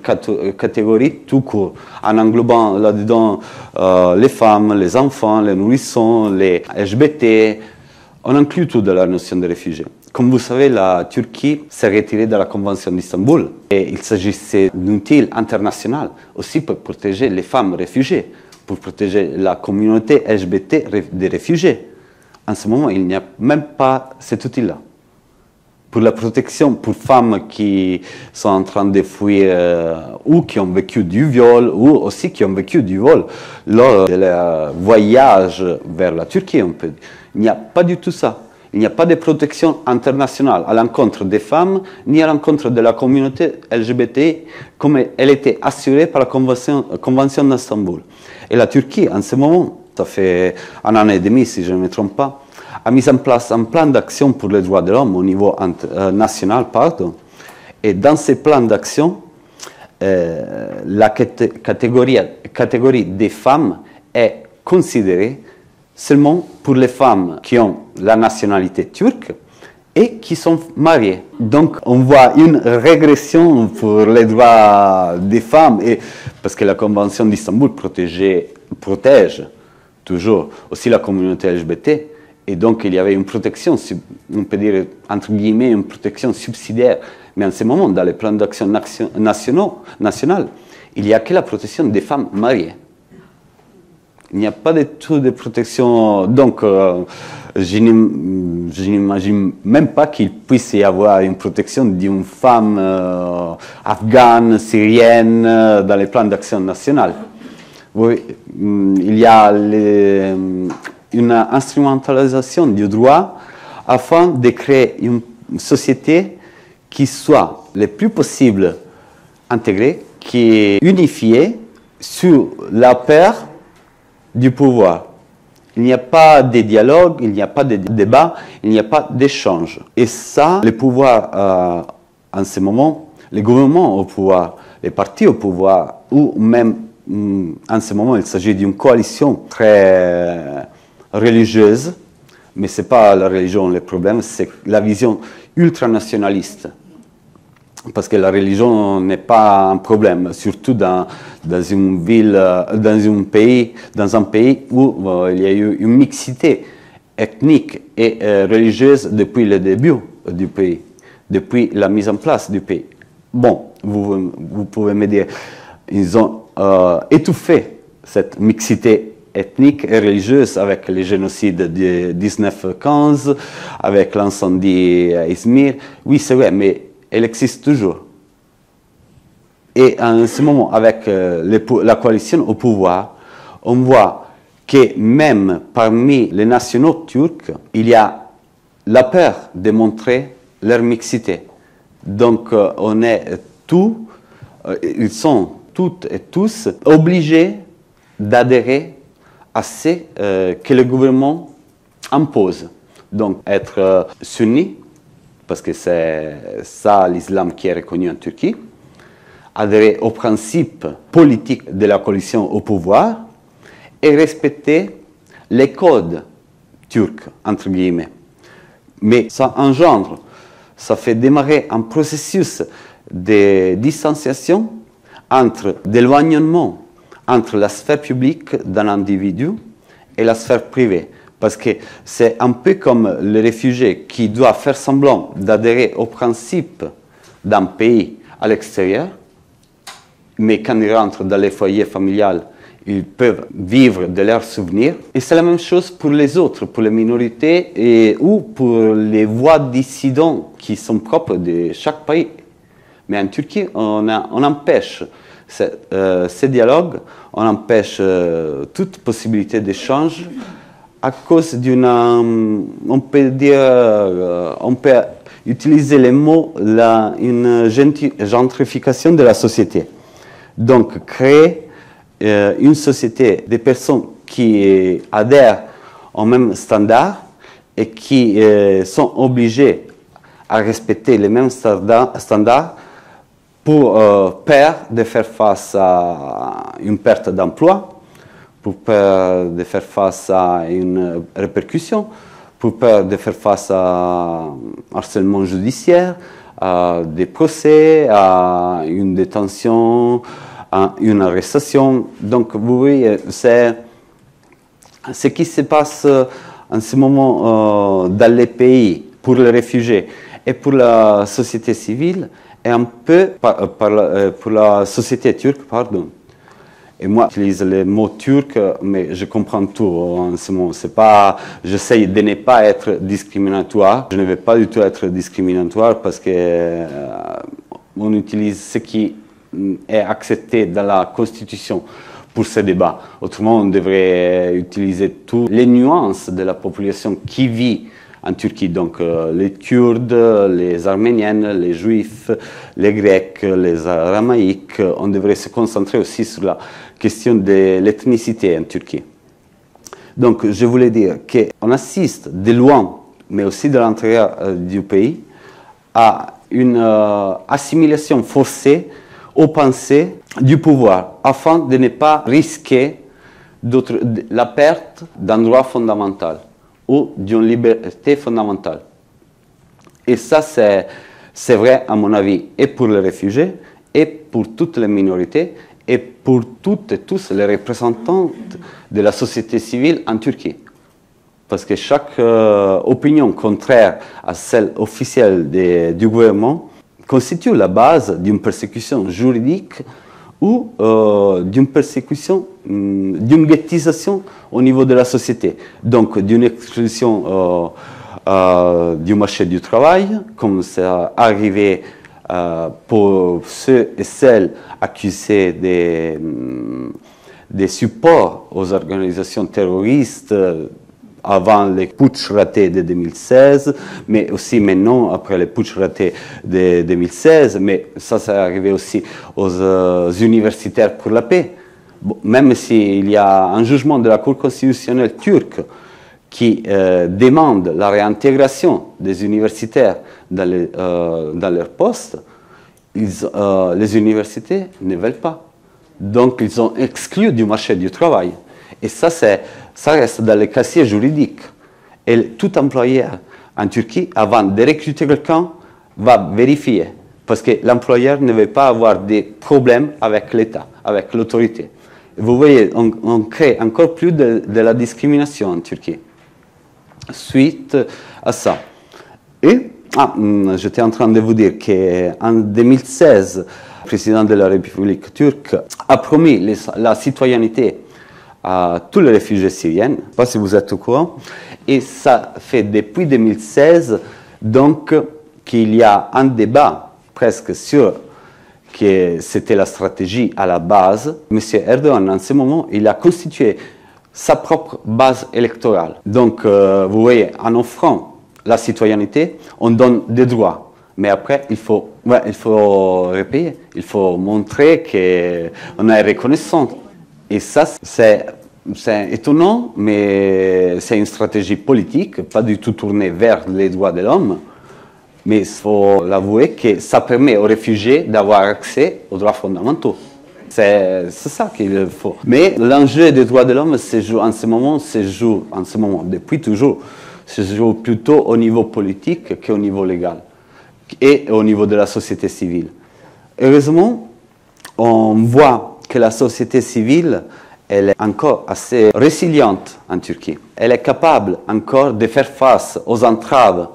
catégorie tout court, en englobant là-dedans les femmes, les enfants, les nourrissons, les LGBT. On inclut tout dans la notion de réfugiés. Comme vous savez, la Turquie s'est retirée de la Convention d'Istanbul et il s'agissait d'un outil international aussi pour protéger les femmes réfugiées, pour protéger la communauté LGBT des réfugiés. En ce moment, il n'y a même pas cet outil-là. Pour la protection pour femmes qui sont en train de fuir ou qui ont vécu du viol ou aussi qui ont vécu du vol lors de leur voyage vers la Turquie, on peut dire. Il n'y a pas du tout ça. Il n'y a pas de protection internationale à l'encontre des femmes ni à l'encontre de la communauté LGBT comme elle était assurée par la Convention d'Istanbul. Et la Turquie, en ce moment, ça fait un an et demi si je ne me trompe pas, a mis en place un plan d'action pour les droits de l'homme au niveau national. Et dans ces plans d'action, la catégorie des femmes est considérée seulement pour les femmes qui ont la nationalité turque et qui sont mariées. Donc on voit une régression pour les droits des femmes, parce que la Convention d'Istanbul protège toujours aussi la communauté LGBT, et donc il y avait une protection, on peut dire entre guillemets une protection subsidiaire, mais en ce moment dans les plans d'action nationaux, il n'y a que la protection des femmes mariées. Il n'y a pas du tout de protection, donc je n'imagine même pas qu'il puisse y avoir une protection d'une femme afghane, syrienne dans les plans d'action nationale. Oui, il y a une instrumentalisation du droit afin de créer une société qui soit le plus possible intégrée, qui est unifiée sur la paire du pouvoir. Il n'y a pas de dialogue, il n'y a pas de débat, il n'y a pas d'échange. Et ça, le pouvoir, en ce moment, les gouvernements au pouvoir, les partis au pouvoir, ou même en ce moment, il s'agit d'une coalition très religieuse, mais ce n'est pas la religion le problème, c'est la vision ultranationaliste. Parce que la religion n'est pas un problème, surtout dans une ville, dans un pays où il y a eu une mixité ethnique et religieuse depuis le début du pays, depuis la mise en place du pays. Bon, vous pouvez me dire, ils ont étouffé cette mixité ethnique et religieuse avec les génocides de 1915, avec l'incendie à Izmir. Oui, c'est vrai, mais elle existe toujours. Et en ce moment, avec la coalition au pouvoir, on voit que même parmi les nationaux turcs, il y a la peur de montrer leur mixité. Donc on est tous, ils sont toutes et tous obligés d'adhérer à ce que le gouvernement impose. Donc être sunni, parce que c'est ça l'islam qui est reconnu en Turquie, adhérer aux principes politiques de la coalition au pouvoir et respecter les codes turcs, entre guillemets. Mais ça engendre, ça fait démarrer un processus de distanciation d'éloignement entre la sphère publique d'un individu et la sphère privée. Parce que c'est un peu comme le réfugié qui doit faire semblant d'adhérer aux principes d'un pays à l'extérieur, mais quand ils rentrent dans les foyers familiales, ils peuvent vivre de leurs souvenirs. Et c'est la même chose pour les autres, pour les minorités ou pour les voix dissidents qui sont propres de chaque pays. Mais en Turquie, on empêche ces dialogues, on empêche toute possibilité d'échange à cause d'une, on peut utiliser les mots, une gentrification de la société. Donc, créer une société de personnes qui adhèrent au même standard et qui sont obligées à respecter les mêmes standards pour peur de faire face à une perte d'emploi, pour peur de faire face à une répercussion, pour peur de faire face à un harcèlement judiciaire, à des procès, à une détention, à une arrestation. Donc vous voyez, c'est ce qui se passe en ce moment dans les pays pour les réfugiés et pour la société civile et un peu pour la société turque, pardon. Et moi, j'utilise les mots turcs, mais je comprends tout en ce moment. C'est pas, j'essaye de ne pas être discriminatoire. Je ne vais pas du tout être discriminatoire parce que on utilise ce qui est accepté dans la Constitution pour ce débat. Autrement, on devrait utiliser toutes les nuances de la population qui vit en Turquie. Donc les Kurdes, les Arméniennes, les Juifs, les Grecs, les Aramaïques. On devrait se concentrer aussi sur la question de l'ethnicité en Turquie. Donc je voulais dire qu'on assiste de loin, mais aussi de l'intérieur du pays, à une assimilation forcée aux pensées du pouvoir, afin de ne pas risquer la perte d'un droit fondamental ou d'une liberté fondamentale. Et ça, c'est vrai, à mon avis, et pour les réfugiés, et pour toutes les minorités, et pour toutes et tous les représentants de la société civile en Turquie. Parce que chaque opinion contraire à celle officielle du gouvernement constitue la base d'une persécution juridique ou d'une persécution, d'une ghettisation au niveau de la société. Donc d'une exclusion du marché du travail, comme c'est arrivé pour ceux et celles accusés des supports aux organisations terroristes avant les putsch ratés de 2016, mais aussi maintenant après les putsch ratés de 2016, mais ça c'est arrivé aussi aux universitaires pour la paix. Bon, même s'il y a un jugement de la Cour constitutionnelle turque qui demande la réintégration des universitaires dans leur poste, les universités ne veulent pas. Donc ils sont exclus du marché du travail. Et ça reste dans les casiers juridiques. Et tout employeur en Turquie, avant de recruter quelqu'un, va vérifier. Parce que l'employeur ne veut pas avoir des problèmes avec l'État, avec l'autorité. Vous voyez, on crée encore plus de la discrimination en Turquie. Suite à ça. Et j'étais en train de vous dire qu'en 2016, le président de la République turque a promis la citoyenneté à tous les réfugiés syriens. Je ne sais pas si vous êtes au courant. Et ça fait depuis 2016 donc qu'il y a un débat presque sûr que c'était la stratégie à la base. M. Erdogan, en ce moment, il a constitué sa propre base électorale. Donc, vous voyez, en offrant la citoyenneté, on donne des droits. Mais après, il faut repayer, il faut montrer qu'on est reconnaissant. Et ça, c'est étonnant, mais c'est une stratégie politique, pas du tout tournée vers les droits de l'homme. Mais il faut l'avouer que ça permet aux réfugiés d'avoir accès aux droits fondamentaux. C'est ça qu'il faut. Mais l'enjeu des droits de l'homme se joue en ce moment, depuis toujours, se joue plutôt au niveau politique qu'au niveau légal et au niveau de la société civile. Heureusement, on voit que la société civile, elle est encore assez résiliente en Turquie. Elle est capable encore de faire face aux entraves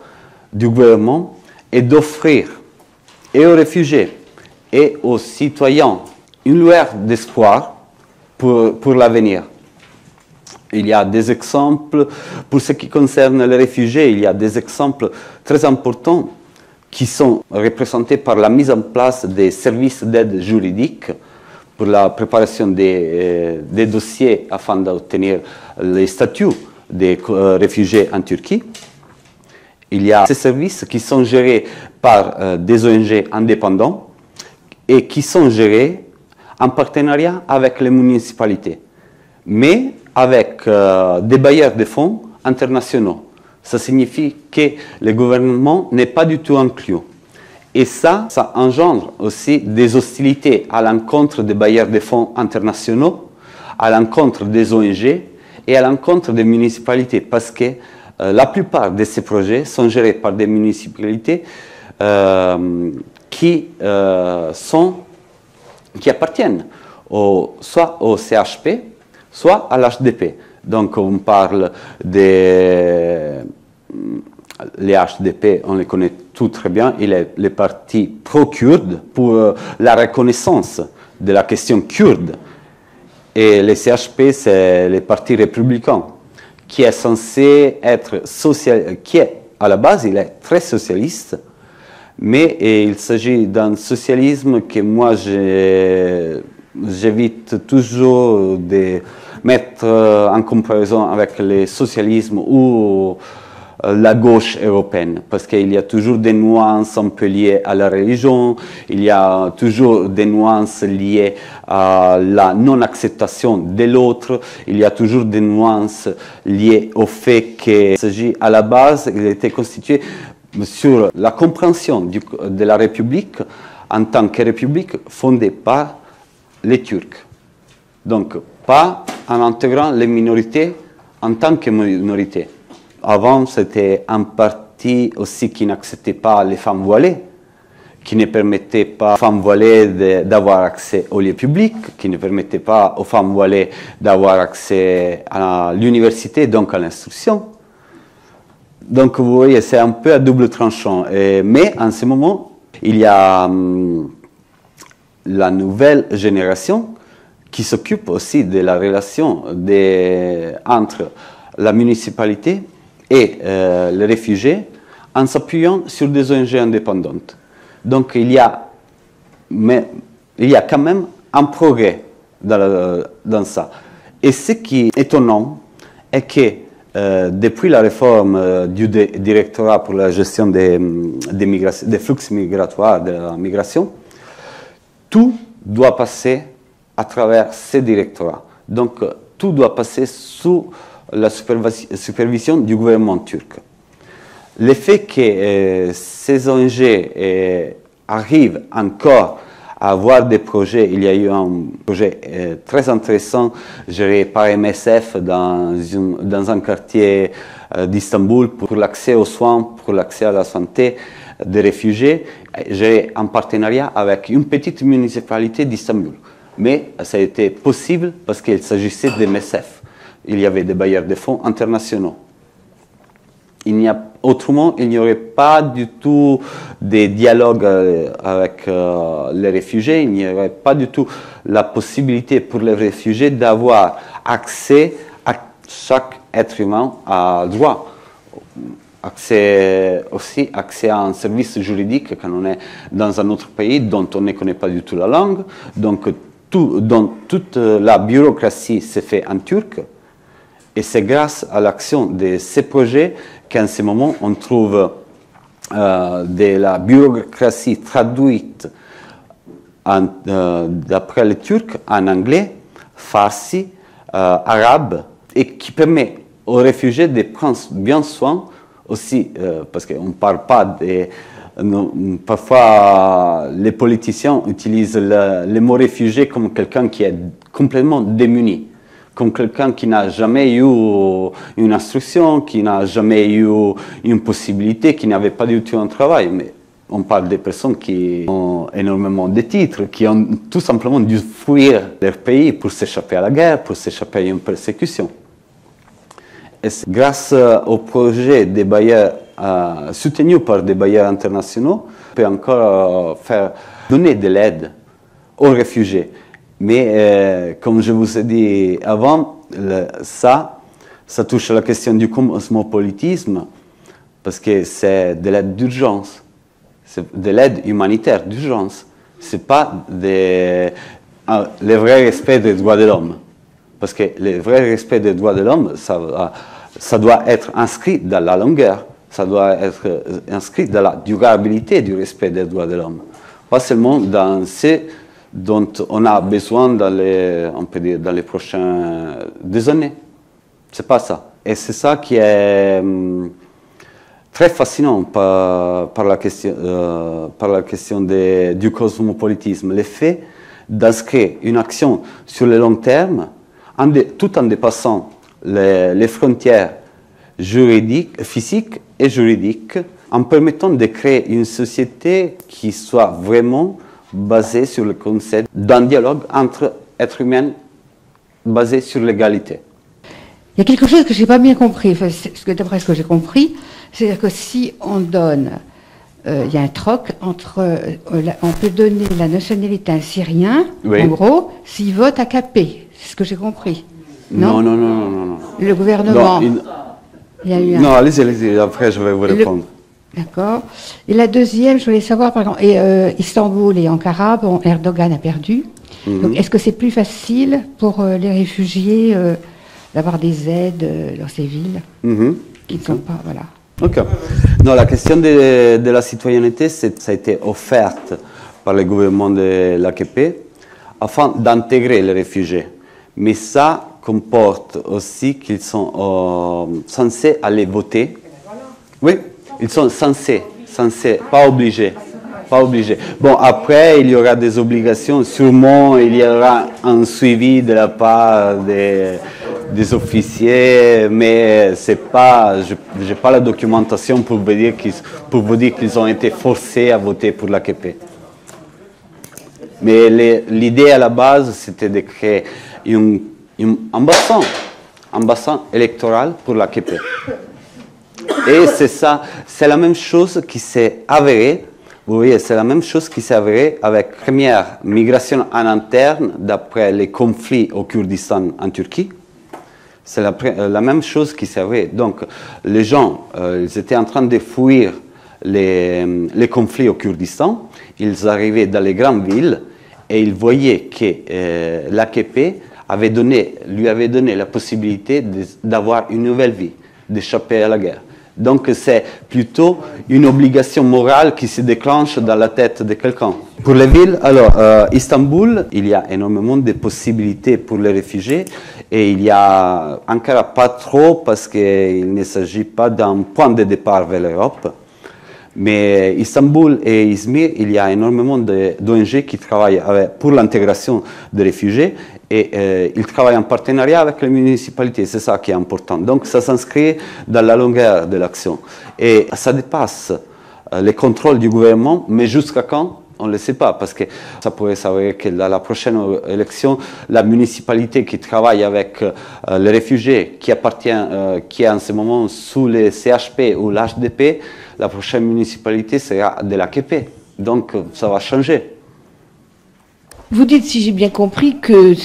du gouvernement et d'offrir et aux réfugiés et aux citoyens une lueur d'espoir pour l'avenir. Il y a des exemples, pour ce qui concerne les réfugiés, il y a des exemples très importants qui sont représentés par la mise en place des services d'aide juridique pour la préparation des dossiers afin d'obtenir les statuts des réfugiés en Turquie. Il y a ces services qui sont gérés par des ONG indépendants et qui sont gérés en partenariat avec les municipalités, mais avec des bailleurs de fonds internationaux. Ça signifie que le gouvernement n'est pas du tout inclus. Et ça engendre aussi des hostilités à l'encontre des bailleurs de fonds internationaux, à l'encontre des ONG et à l'encontre des municipalités, parce que la plupart de ces projets sont gérés par des municipalités qui appartiennent soit au CHP, soit à l'HDP. Donc on parle des les HDP, on les connaît tous très bien, il est les partis pro-kurdes pour la reconnaissance de la question kurde. Et les CHP, c'est les partis républicains, qui est censé être à la base, il est très socialiste, mais il s'agit d'un socialisme que moi j'évite toujours de mettre en comparaison avec le socialisme ou la gauche européenne, parce qu'il y a toujours des nuances un peu liées à la religion, il y a toujours des nuances liées à la non-acceptation de l'autre, il y a toujours des nuances liées au fait qu'il s'agit à la base, il était constitué sur la compréhension de la République en tant que République fondée par les Turcs. Donc, pas en intégrant les minorités en tant que minorités. Avant, c'était un parti aussi qui n'acceptait pas les femmes voilées, qui ne permettait pas aux femmes voilées d'avoir accès aux lieux publics, qui ne permettait pas aux femmes voilées d'avoir accès à l'université, donc à l'instruction. Donc vous voyez, c'est un peu à double tranchant. Mais en ce moment, il y a la nouvelle génération qui s'occupe aussi de la relation entre la municipalité et les réfugiés en s'appuyant sur des ONG indépendantes. Donc il y a quand même un progrès dans ça. Et ce qui est étonnant est que depuis la réforme du directorat pour la gestion des flux migratoires, de la migration, tout doit passer à travers ces directorats. Donc tout doit passer sous la supervision du gouvernement turc. Le fait que ces ONG arrivent encore à avoir des projets, il y a eu un projet très intéressant géré par MSF dans un quartier d'Istanbul pour l'accès aux soins, pour l'accès à la santé des réfugiés, géré en partenariat avec une petite municipalité d'Istanbul. Mais ça a été possible parce qu'il s'agissait de MSF. Il y avait des bailleurs de fonds internationaux. Autrement, il n'y aurait pas du tout de dialogue avec les réfugiés, il n'y aurait pas du tout la possibilité pour les réfugiés d'avoir accès à chaque être humain à droit. Accès à un service juridique quand on est dans un autre pays dont on ne connaît pas du tout la langue, donc toute la bureaucratie se fait en turc. Et c'est grâce à l'action de ces projets qu'en ce moment, on trouve de la bureaucratie traduite d'après les Turcs en anglais, farsi, arabe, et qui permet aux réfugiés de prendre bien soin aussi, parce qu'on ne parle pas des... Parfois, les politiciens utilisent le mot réfugié comme quelqu'un qui est complètement démuni, comme quelqu'un qui n'a jamais eu une instruction, qui n'a jamais eu une possibilité, qui n'avait pas du tout un travail. Mais on parle des personnes qui ont énormément de titres, qui ont tout simplement dû fuir leur pays pour s'échapper à la guerre, pour s'échapper à une persécution. Et grâce au projet des bailleurs soutenu par des bailleurs internationaux, on peut encore donner de l'aide aux réfugiés. Mais comme je vous ai dit avant, ça touche à la question du cosmopolitisme, parce que c'est de l'aide d'urgence, c'est de l'aide humanitaire d'urgence. Ce n'est pas le vrai respect des droits de l'homme. Parce que le vrai respect des droits de l'homme, ça doit être inscrit dans la longueur. Ça doit être inscrit dans la durabilité du respect des droits de l'homme. Pas seulement dans ce dont on a besoin dans les prochaines années. C'est pas ça. Et c'est ça qui est très fascinant par la question du cosmopolitisme. Le fait d'inscrire une action sur le long terme, tout en dépassant les frontières juridiques, physiques et juridiques, en permettant de créer une société qui soit vraiment basée sur le concept d'un dialogue entre êtres humains basé sur l'égalité. Il y a quelque chose que je n'ai pas bien compris, d'après ce que j'ai compris, c'est-à-dire que si on donne, il y a un troc entre, on peut donner la nationalité à un Syrien, oui, en gros, s'il vote AKP, c'est ce que j'ai compris. Non, non, non, non, non. Le gouvernement... Non, allez-y, après je vais vous répondre. D'accord. Et la deuxième, je voulais savoir, par exemple, Istanbul et Ankara, bon, Erdogan a perdu. Donc, est-ce que c'est plus facile pour les réfugiés d'avoir des aides dans ces villes qui ne sont pas, voilà. Ok. Non, la question de la citoyenneté, ça a été offerte par le gouvernement de l'AKP afin d'intégrer les réfugiés. Mais ça comporte aussi qu'ils sont censés aller voter. Oui, ils sont censés, pas obligés. Pas obligés. Bon, après, il y aura des obligations. Sûrement, il y aura un suivi de la part des officiers, mais c'est pas, je n'ai pas la documentation pour vous dire qu'ils ont été forcés à voter pour l'AKP. Mais l'idée à la base, c'était de créer un bassin électoral pour l'AKP. Et c'est ça, c'est la même chose qui s'est avérée, vous voyez, c'est la même chose qui s'est avérée avec la première migration en interne d'après les conflits au Kurdistan en Turquie. C'est la même chose qui s'est avérée. Donc, les gens, ils étaient en train de fuir les conflits au Kurdistan, ils arrivaient dans les grandes villes et ils voyaient que l'AKP lui avait donné la possibilité d'avoir une nouvelle vie, d'échapper à la guerre. Donc c'est plutôt une obligation morale qui se déclenche dans la tête de quelqu'un. Pour les villes, alors Istanbul, il y a énormément de possibilités pour les réfugiés et il y a Ankara pas trop parce qu'il ne s'agit pas d'un point de départ vers l'Europe. Mais Istanbul et Izmir, il y a énormément d'ONG qui travaillent pour l'intégration des réfugiés et ils travaillent en partenariat avec les municipalités, c'est ça qui est important. Donc ça s'inscrit dans la longueur de l'action. Et ça dépasse les contrôles du gouvernement, mais jusqu'à quand? On ne le sait pas, parce que ça pourrait s'avérer que dans la prochaine élection, la municipalité qui travaille avec les réfugiés, qui est en ce moment sous les CHP ou l'HDP, la prochaine municipalité sera de l'AKP. Donc ça va changer. Vous dites, si j'ai bien compris, que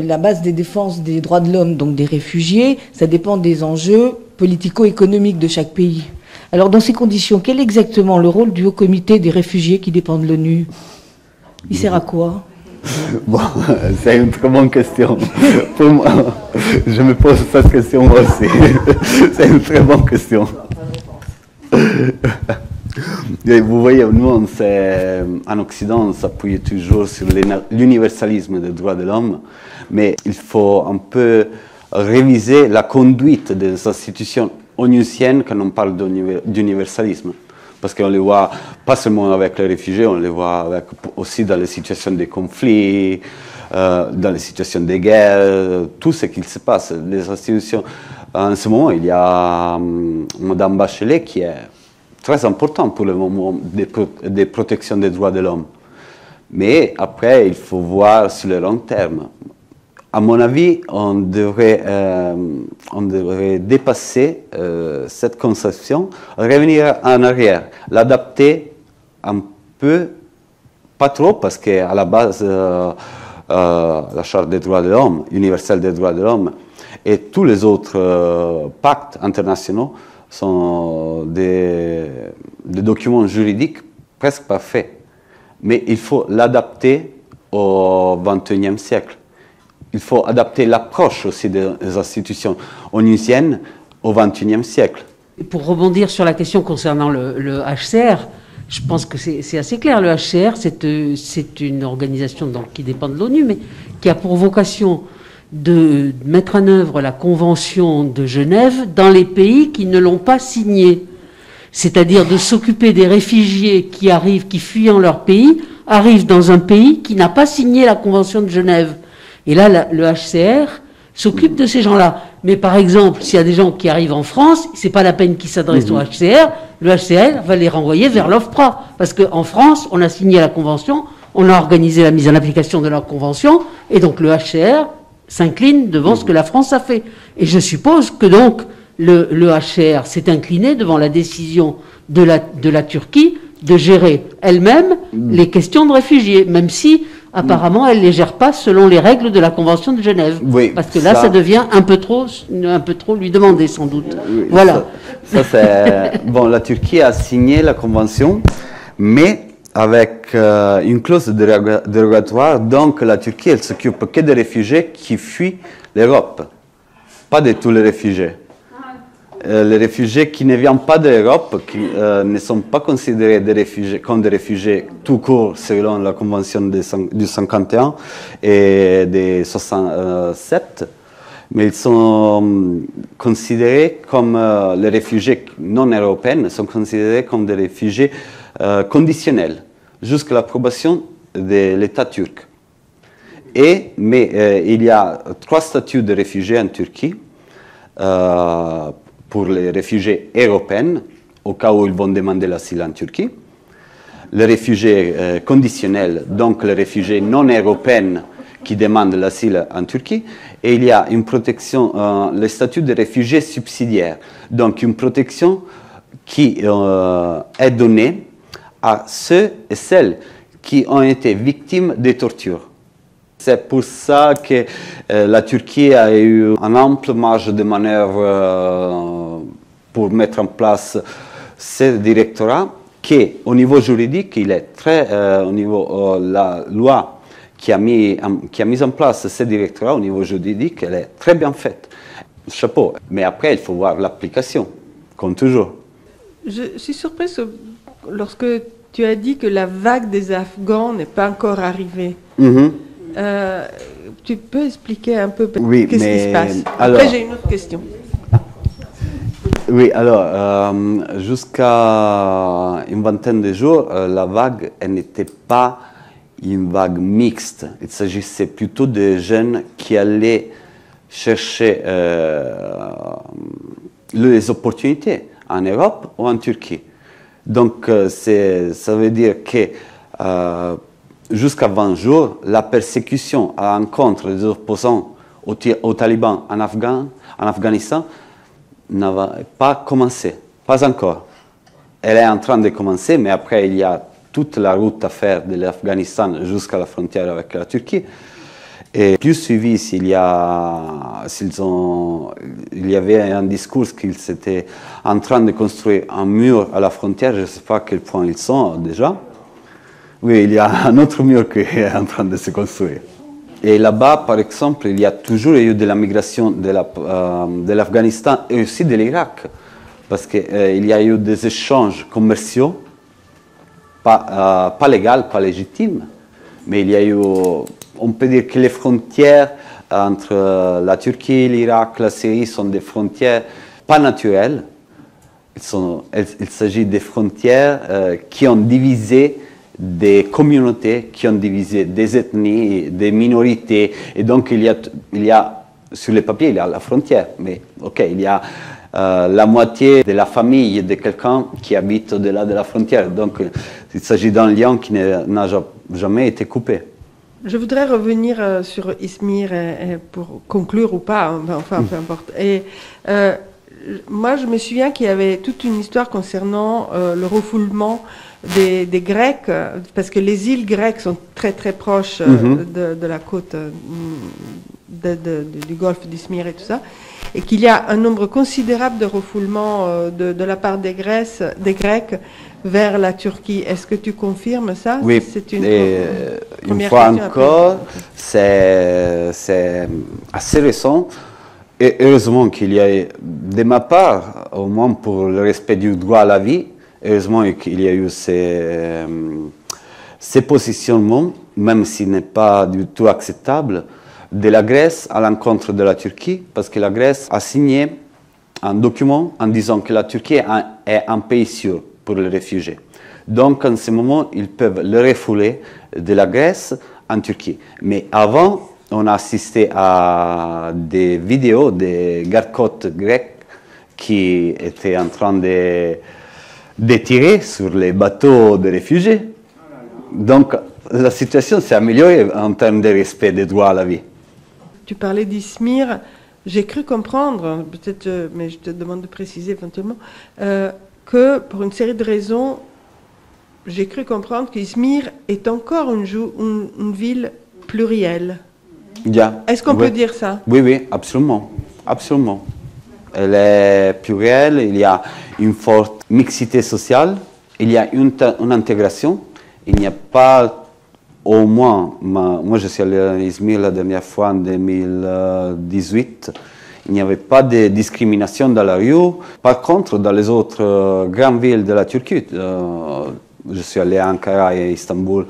la base des défenses des droits de l'homme, donc des réfugiés, ça dépend des enjeux politico-économiques de chaque pays. Alors, dans ces conditions, quel est exactement le rôle du Haut Comité des réfugiés qui dépend de l'ONU? Il sert à quoi? Bon, c'est une très bonne question. Pour moi, je me pose cette question moi aussi. C'est une très bonne question. Et vous voyez, nous, en Occident, on s'appuie toujours sur l'universalisme des droits de l'homme, mais il faut un peu réviser la conduite des institutions onusiennes quand on parle d'universalisme. Parce qu'on les voit pas seulement avec les réfugiés, on les voit aussi dans les situations de conflits, dans les situations de guerre, tout ce qu'il se passe. Les institutions, en ce moment, il y a Mme Bachelet qui est très important pour le moment de protection des droits de l'homme. Mais après, il faut voir sur le long terme. À mon avis, on devrait dépasser cette conception, revenir en arrière, l'adapter un peu, pas trop, parce qu'à la base, la Charte des droits de l'homme, universelle des droits de l'homme, et tous les autres pactes internationaux sont des documents juridiques presque parfaits. Mais il faut l'adapter au XXIe siècle. Il faut adapter l'approche aussi des institutions onusiennes au XXIe siècle. Et pour rebondir sur la question concernant le HCR, je pense que c'est assez clair. Le HCR, c'est une organisation qui dépend de l'ONU, mais qui a pour vocation de mettre en œuvre la Convention de Genève dans les pays qui ne l'ont pas signée. C'est-à-dire de s'occuper des réfugiés qui arrivent, qui fuyant leur pays, arrivent dans un pays qui n'a pas signé la Convention de Genève. Et là, le HCR s'occupe de ces gens-là. Mais par exemple, s'il y a des gens qui arrivent en France, c'est pas la peine qu'ils s'adressent au HCR, le HCR va les renvoyer vers l'OFPRA. Parce qu'en France, on a signé la Convention, on a organisé la mise en application de la Convention, et donc le HCR s'incline devant ce que la France a fait. Et je suppose que donc le HCR s'est incliné devant la décision de la Turquie de gérer elle-même les questions de réfugiés, même si apparemment elle ne les gère pas selon les règles de la Convention de Genève. Oui, parce que là, ça devient un peu trop lui demander sans doute. Oui, voilà. Ça c'est... Bon, la Turquie a signé la Convention, mais avec une clause dérogatoire, donc la Turquie, elle s'occupe que des réfugiés qui fuient l'Europe, pas de tous les réfugiés. Les réfugiés qui ne viennent pas de l'Europe, qui ne sont pas considérés comme des réfugiés tout court selon la Convention du 51 et des 67, mais ils sont considérés comme les réfugiés non européens, sont considérés comme des réfugiés conditionnels jusqu'à l'approbation de l'État turc. Mais il y a 3 statuts de réfugiés en Turquie. Pour les réfugiés européens, au cas où ils vont demander l'asile en Turquie. Les réfugiés conditionnels, donc les réfugiés non européens qui demandent l'asile en Turquie. Et il y a une protection, le statut de réfugié subsidiaire, donc une protection qui est donnée à ceux et celles qui ont été victimes des tortures. C'est pour ça que la Turquie a eu une ample marge de manœuvre pour mettre en place ce directorat qui, au niveau juridique, il est très, au niveau la loi qui a mis en place ce directorat, au niveau juridique, elle est très bien faite. Chapeau. Mais après, il faut voir l'application, comme toujours. Je suis surprise lorsque tu as dit que la vague des Afghans n'est pas encore arrivée. Tu peux expliquer un peu qu'est-ce qui se passe? Après, j'ai une autre question. Oui, alors, jusqu'à une vingtaine de jours, la vague n'était pas une vague mixte. Il s'agissait plutôt de jeunes qui allaient chercher les opportunités en Europe ou en Turquie. Donc, ça veut dire que jusqu'à 20 jours, la persécution à l'encontre des opposants aux talibans en Afghanistan n'avait pas commencé, pas encore. Elle est en train de commencer, mais après il y a toute la route à faire de l'Afghanistan jusqu'à la frontière avec la Turquie. Et plus suivi, il y avait un discours qu'ils étaient en train de construire un mur à la frontière, je ne sais pas à quel point ils sont déjà. Oui, il y a un autre mur qui est en train de se construire. Et là-bas, par exemple, il y a toujours eu de la migration de l'Afghanistan et aussi de l'Irak, parce qu'il y a eu des échanges commerciaux, pas légaux, pas légitimes, mais il y a eu, on peut dire que les frontières entre la Turquie, l'Irak, la Syrie sont des frontières pas naturelles. Il s'agit des frontières qui ont divisé des communautés, qui ont divisé des ethnies, des minorités. Et donc il y a sur les papiers, il y a la frontière, mais ok, il y a la moitié de la famille de quelqu'un qui habite au-delà de la frontière. Donc il s'agit d'un lien qui n'a jamais été coupé. Je voudrais revenir sur Izmir pour conclure ou pas, enfin peu importe. Et moi, je me souviens qu'il y avait toute une histoire concernant le refoulement des Grecs, parce que les îles grecques sont très très proches de la côte du golfe d'Izmir et tout ça, et qu'il y a un nombre considérable de refoulements de la part des Grecs vers la Turquie. Est-ce que tu confirmes ça? Oui, c'est une fois encore, c'est assez récent. Et heureusement qu'il y a, de ma part, au moins pour le respect du droit à la vie, heureusement qu'il y a eu ces positionnements, même s'il n'est pas du tout acceptable, de la Grèce à l'encontre de la Turquie, parce que la Grèce a signé un document en disant que la Turquie est un pays sûr pour les réfugiés. Donc, en ce moment, ils peuvent le refouler de la Grèce en Turquie. Mais avant, on a assisté à des vidéos des gardes-côtes grecs qui étaient en train de tirer sur les bateaux de réfugiés. Donc, la situation s'est améliorée en termes de respect des droits à la vie. Tu parlais d'Izmir. J'ai cru comprendre, peut-être, mais je te demande de préciser éventuellement, que pour une série de raisons, j'ai cru comprendre qu'Izmir est encore une ville plurielle. Yeah. Est-ce qu'on peut dire ça? Oui, oui, absolument. Absolument. Elle est plurielle, il y a une forte mixité sociale, il y a une intégration. Il n'y a pas, au moins, moi je suis allé à Izmir la dernière fois en 2018, il n'y avait pas de discrimination dans la rue. Par contre, dans les autres grandes villes de la Turquie, je suis allé à Ankara et Istanbul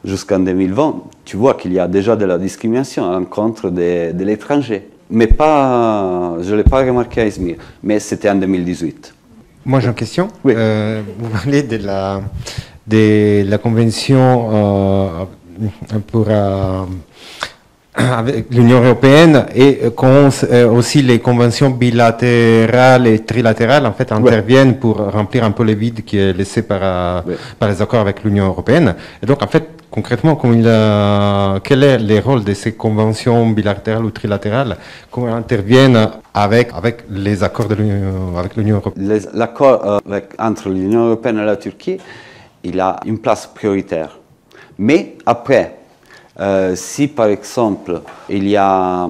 jusqu'en 2020, tu vois qu'il y a déjà de la discrimination à l'encontre de l'étranger. Mais pas, je ne l'ai pas remarqué à Izmir, mais c'était en 2018. Moi j'ai une question. Oui. Vous parlez de la convention pour avec l'Union européenne et aussi les conventions bilatérales et trilatérales en fait interviennent pour remplir un peu le vide qui est laissé par les accords avec l'Union européenne. Et donc en fait concrètement, quel est le rôle de ces conventions bilatérales ou trilatérales? Comment elles interviennent avec les accords avec l'Union européenne? L'accord entre l'Union européenne et la Turquie, il a une place prioritaire. Mais après, si par exemple il y a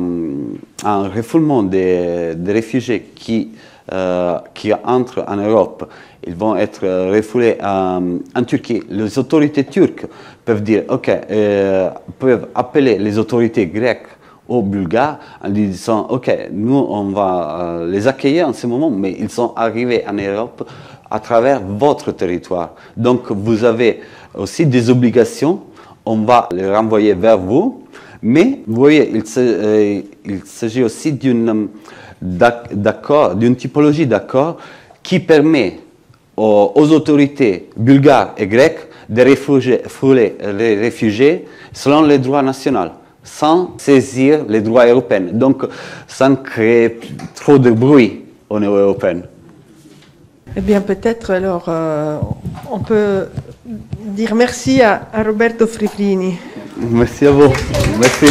un refoulement des réfugiés qui entrent en Europe, ils vont être refoulés en Turquie. Les autorités turques peuvent dire, peuvent appeler les autorités grecques ou bulgares en disant, ok, nous on va les accueillir en ce moment, mais ils sont arrivés en Europe à travers votre territoire. Donc vous avez aussi des obligations, on va les renvoyer vers vous, mais vous voyez, il s'agit aussi d'une typologie d'accord qui permet aux autorités bulgares et grecques de refouler les réfugiés selon les droits nationaux, sans saisir les droits européens, donc sans créer trop de bruit au niveau européen. Eh bien, peut-être alors, on peut dire merci à Roberto Friffrini. Merci à vous. Merci.